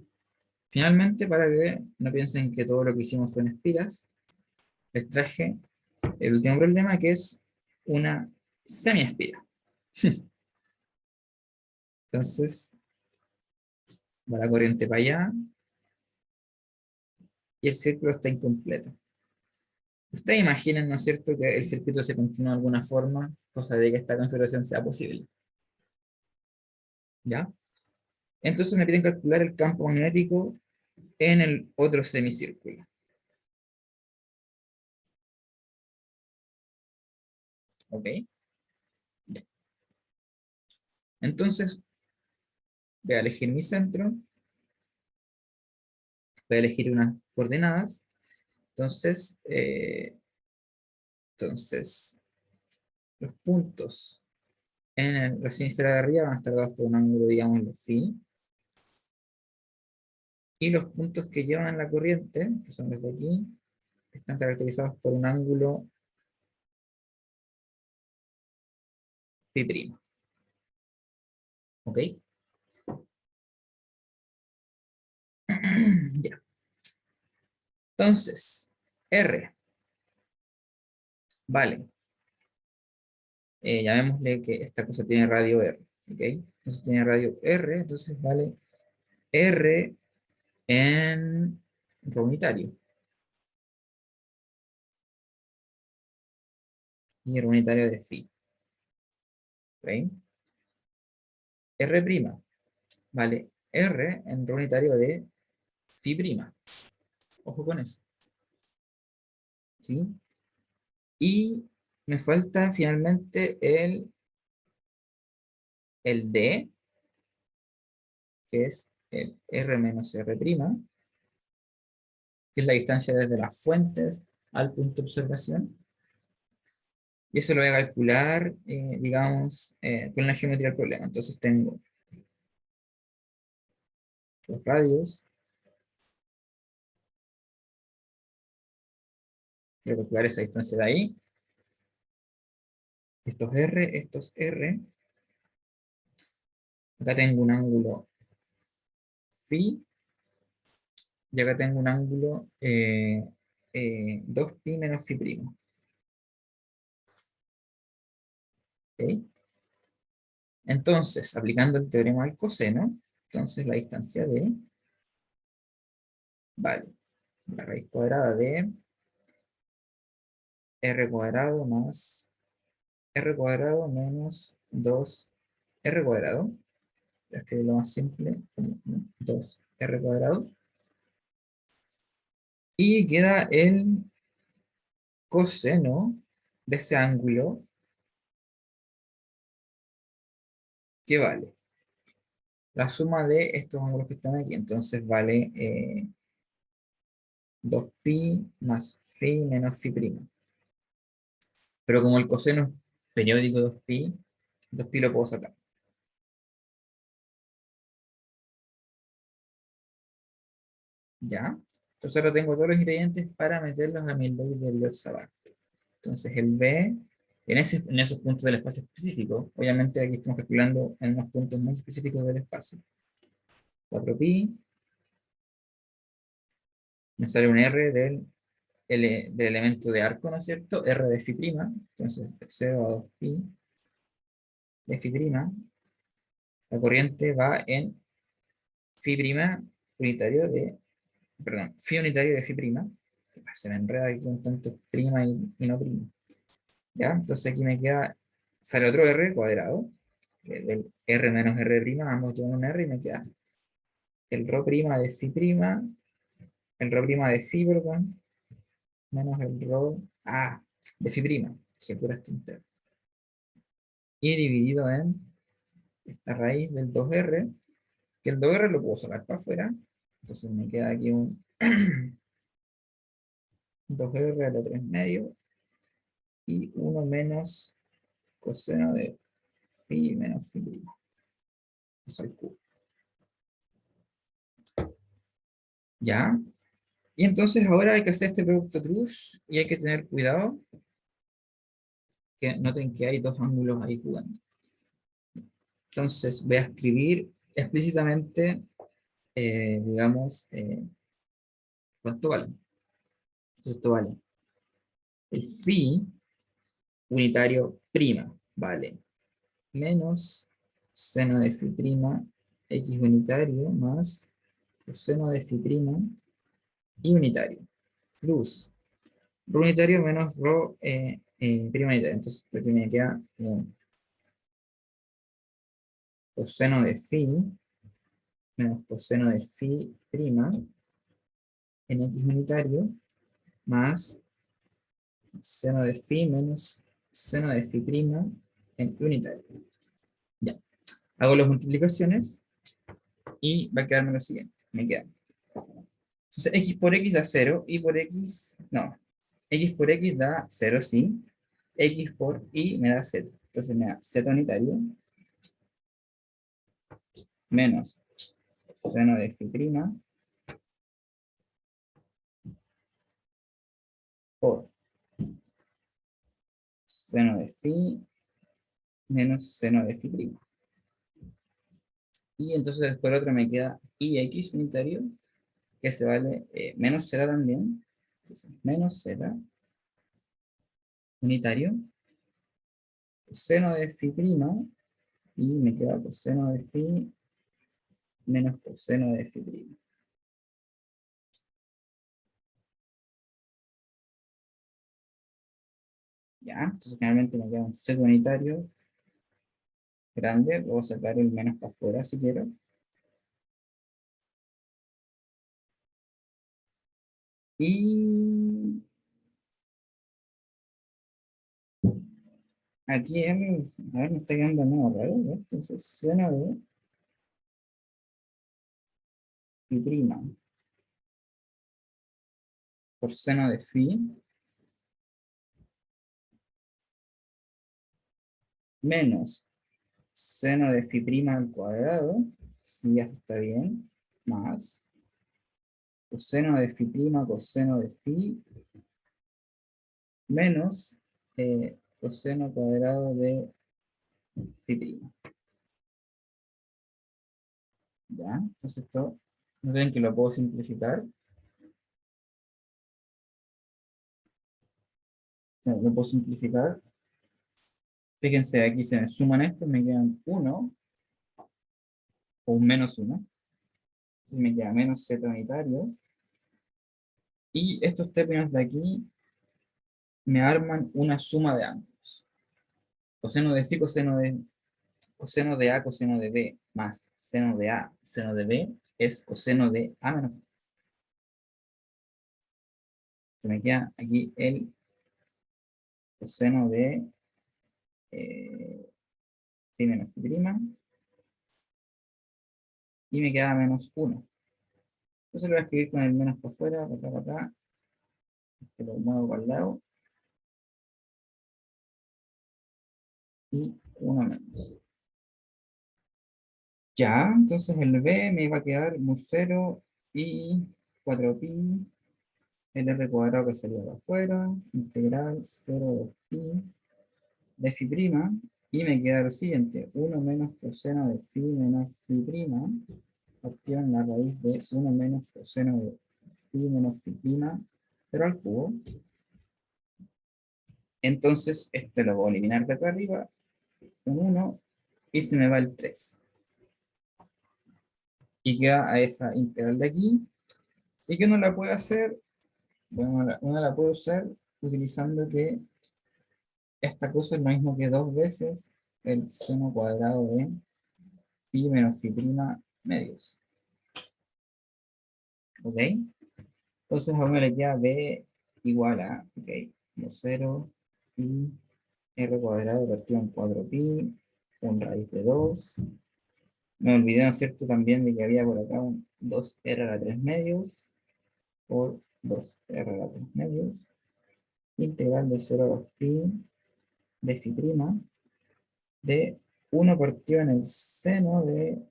Finalmente, para que no piensen que todo lo que hicimos fue en espiras, les traje el último problema, que es una semiespira. Entonces, va la corriente para allá y el círculo está incompleto. Ustedes imaginen, ¿no es cierto?, que el circuito se continúa de alguna forma, cosa de que esta configuración sea posible. ¿Ya? Entonces me piden calcular el campo magnético en el otro semicírculo. ¿Ok? Ya. Entonces, voy a elegir mi centro, voy a elegir unas coordenadas. Entonces, los puntos en la esfera de arriba van a estar dados por un ángulo, digamos, phi. Y los puntos que llevan la corriente, que son los de aquí, están caracterizados por un ángulo phi'. ¿Ok? Ya. Entonces, R, vale. Llamémosle que esta cosa tiene radio R. ¿Ok? Entonces tiene radio R, entonces vale R en rho unitario. Y rho unitario de phi. ¿ok? R', vale R en rho unitario de phi'. Ojo con eso, ¿sí? Y me falta finalmente el D, que es el R menos R', que es la distancia desde las fuentes al punto de observación. Y eso lo voy a calcular, digamos, con la geometría del problema. Entonces tengo los radios, voy a calcular esa distancia de ahí. Estos R. Acá tengo un ángulo phi, y acá tengo un ángulo 2pi menos phi'. ¿Ok? Entonces, aplicando el teorema del coseno, entonces la distancia de, vale, la raíz cuadrada de r cuadrado más r cuadrado menos 2r cuadrado. Voy a escribir lo más simple, como 2r cuadrado. Y queda el coseno de ese ángulo, que vale la suma de estos ángulos que están aquí. Entonces vale 2pi más phi menos phi'. Pero como el coseno es periódico de 2pi lo puedo sacar. ¿Ya? Entonces ahora tengo todos los ingredientes para meterlos a mi ley de Savart. Entonces el B, en esos puntos del espacio específico, obviamente aquí estamos calculando en unos puntos muy específicos del espacio. 4pi, me sale un R del elemento de arco, ¿no es cierto? R de phi', entonces 0 a 2pi de phi', la corriente va en phi' unitario de, perdón, phi unitario de phi', se me enreda aquí un tanto prima y no prima. ¿Ya? Entonces aquí me queda, sale otro R cuadrado, del R menos R', ambos llevan un R y me queda el ρ' de phi', el ρ' de phi, perdón, menos el de phi', que pura tontería. Y dividido en esta raíz del 2R, que el 2R lo puedo sacar para afuera, entonces me queda aquí un 2R a la 3 medio y 1 menos coseno de phi menos phi'. Eso al cubo. ¿Ya? Y entonces ahora hay que hacer este producto cruz y hay que tener cuidado que noten que hay dos ángulos ahí jugando. Entonces voy a escribir explícitamente, digamos, cuánto vale. Entonces esto vale. El phi unitario prima vale menos seno de phi prima x unitario más coseno de phi prima y unitario plus rho unitario menos rho prima unitario. Entonces aquí me queda un coseno de phi menos coseno de phi prima en x unitario más seno de phi menos seno de phi prima en unitario. Ya. Hago las multiplicaciones y va a quedarme lo siguiente. Me queda. Entonces x por x da 0 y por x, no. X por x da 0, sí. X por y me da 0. Entonces me da z unitario menos seno de phi prima por seno de phi menos seno de phi prima. Y entonces después el otro me queda ix unitario, que se vale menos z también. Entonces, menos z unitario, coseno de phi prima, y me queda coseno de phi menos coseno de phi prima. ¿Ya? Entonces finalmente me queda un z unitario grande, puedo sacar el menos para afuera si quiero. Y aquí, a ver, me está quedando medio raro, ¿no? Entonces, seno de phi prima por seno de phi menos seno de phi prima al cuadrado, si ya está bien, más coseno de phi prima coseno de phi menos coseno cuadrado de phi prima. ¿Ya? Entonces esto, no ven que lo puedo simplificar. Lo puedo simplificar. Fíjense, aquí se me suman estos, me quedan 1 o un menos 1. Y me queda menos z unitario. Y estos términos de aquí me arman una suma de ambos. Coseno de phi, coseno de A, coseno de B, más seno de A, seno de B, es coseno de A menos B. Me queda aquí el coseno de phi menos phi prima, y me queda menos 1. Entonces lo voy a escribir con el menos por fuera, para acá, para acá, que lo muevo para el lado, y 1 menos. Ya, entonces el B me iba a quedar mu 0 y 4pi, el R cuadrado que salía para afuera, integral 0 de pi de phi prima, y me queda lo siguiente, 1 menos coseno de phi menos phi prima, partido en la raíz de 1 menos coseno de phi menos phi prima, pero al cubo. Entonces, este lo voy a eliminar de acá arriba, un 1, y se me va el 3. Y queda a esa integral de aquí, y que uno la puede hacer, bueno, uno la puede usar utilizando que esta cosa es lo mismo que 2 veces el seno cuadrado de pi menos phi prima medios. ¿Ok? Entonces a uno le queda b igual a, ok, 0 y r cuadrado partido en 4pi, un raíz de 2. Me olvidé, ¿no es cierto?, también de que había por acá un 2r a la 3 medios por 2r a la 3 medios, integral de 0 a 2pi de phi prima de 1 partido en el seno de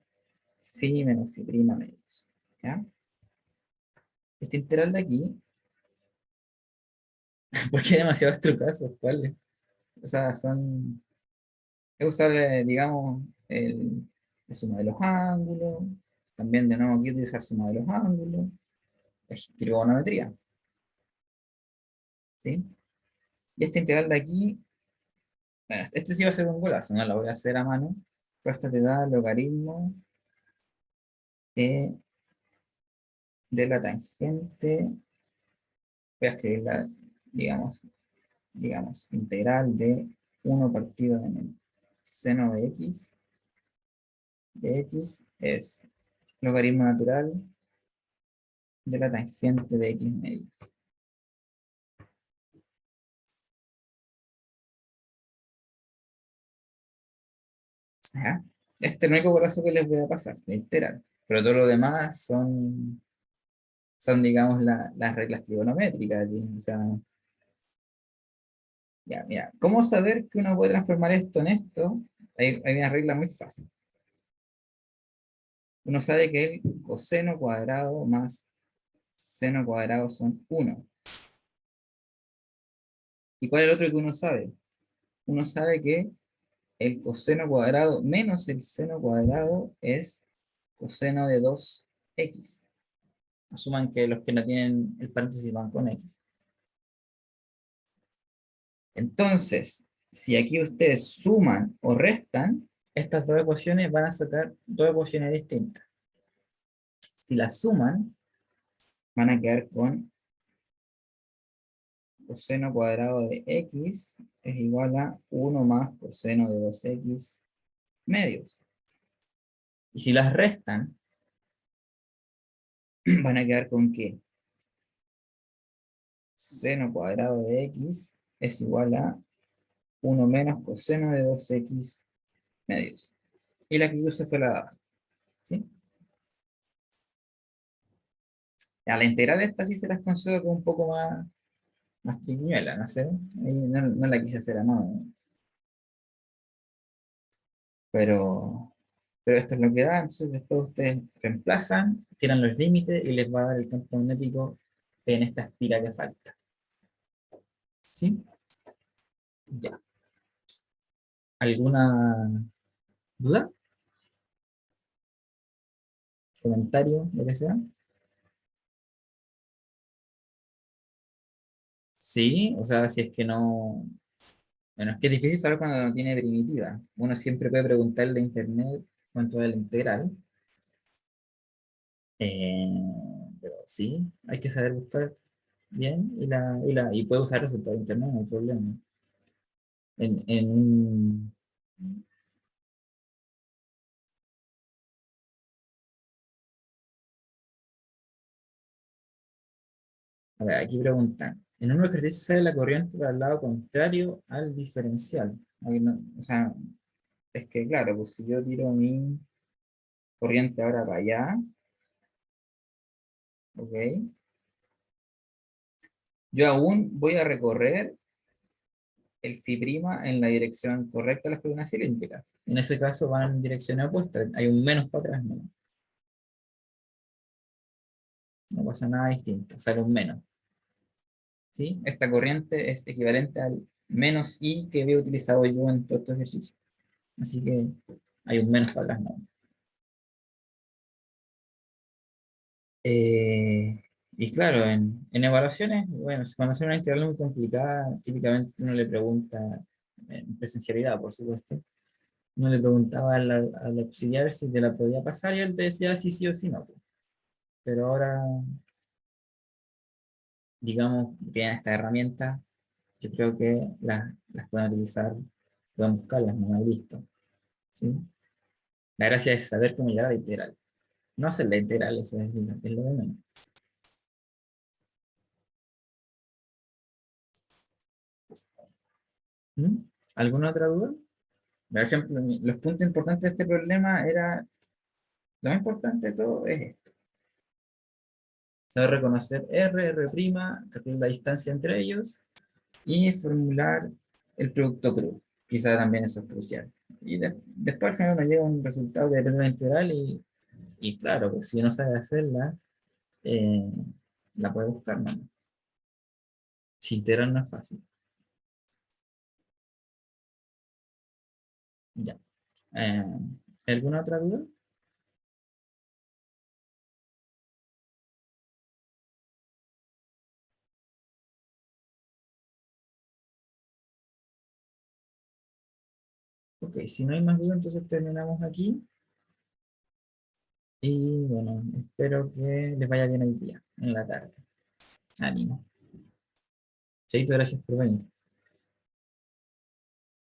phi menos phi prima medios. ¿Ya? Este integral de aquí, porque hay demasiados trucazos, ¿cuáles? O sea, son, es usar, digamos, la suma de los ángulos, también de nuevo aquí utilizar suma de los ángulos, es trigonometría, ¿sí? Y este integral de aquí, bueno, este sí va a ser un golazo, no lo voy a hacer a mano, pero esta te da logaritmo de la tangente, voy a escribir la, digamos, integral de 1 partido en el seno de x es logaritmo natural de la tangente de x medios. Ajá. Este es el único golazo que les voy a pasar, literal. Pero todo lo demás son digamos, las reglas trigonométricas. O sea, ya, mira, ¿cómo saber que uno puede transformar esto en esto? Hay una regla muy fácil. Uno sabe que el coseno cuadrado más seno cuadrado son 1. ¿Y cuál es el otro que uno sabe? Uno sabe que el coseno cuadrado menos el seno cuadrado es coseno de 2x. Asuman que los que no tienen el paréntesis van con x. Entonces, si aquí ustedes suman o restan, estas dos ecuaciones van a sacar dos ecuaciones distintas. Si las suman, van a quedar con coseno cuadrado de x es igual a 1 más coseno de 2x medios. Y si las restan, van a quedar con que seno cuadrado de x es igual a 1 menos coseno de 2x medios. Y la que puse fue la de abajo, ¿sí? A la integral esta sí se las concedo como un poco más triquiñuela, no sé. Ahí no la quise hacer a mano. Pero esto es lo que da, entonces después ustedes reemplazan, tiran los límites y les va a dar el campo magnético en esta espira que falta. ¿Sí? Ya. ¿Alguna duda? ¿Comentario? Lo que sea. Sí, o sea, si es que no. Bueno, es que es difícil saber cuando no tiene primitiva. Uno siempre puede preguntarle a internet cuánto es la integral. Eh, pero sí, hay que saber buscar bien y puede usar resultados de internet, no hay problema. En a ver, aquí preguntan. En un ejercicio sale la corriente para el lado contrario al diferencial. O sea, es que claro, pues si yo tiro mi corriente ahora para allá, ¿ok? Yo aún voy a recorrer el phi' en la dirección correcta de las columnas cilíndricas. En ese caso van en dirección opuesta. Hay un menos para atrás, ¿no? No pasa nada distinto, sale un menos. ¿Sí? Esta corriente es equivalente al menos I que había utilizado yo en todo este ejercicio. Así que hay un menos para atrás, ¿no? Y claro, en evaluaciones, bueno, cuando hace una integral muy complicada, típicamente uno le pregunta, en presencialidad, por supuesto, uno le preguntaba al auxiliar si te la podía pasar y él te decía si sí o si no. Pero ahora, digamos, tienen esta herramienta, yo creo que las pueden utilizar, pueden buscarlas, no hay visto. ¿Sí? La gracia es saber cómo llegar a la integral. No hacer la integral, eso es lo de menos. ¿Mm? ¿Alguna otra duda? Por ejemplo, los puntos importantes de este problema era, lo más importante de todo es esto. Saber reconocer R', calcular la distancia entre ellos y formular el producto crudo. Quizá también eso es crucial. Y después al final nos llega un resultado que depende de la integral y claro, pues, si no sabe hacerla, eh, la puede buscar, ¿no? Si integral no es fácil. Ya. Eh, ¿Alguna otra duda? Ok, si no hay más dudas, entonces terminamos aquí. Y bueno, espero que les vaya bien hoy día, en la tarde. Ánimo. Chaito, gracias por venir.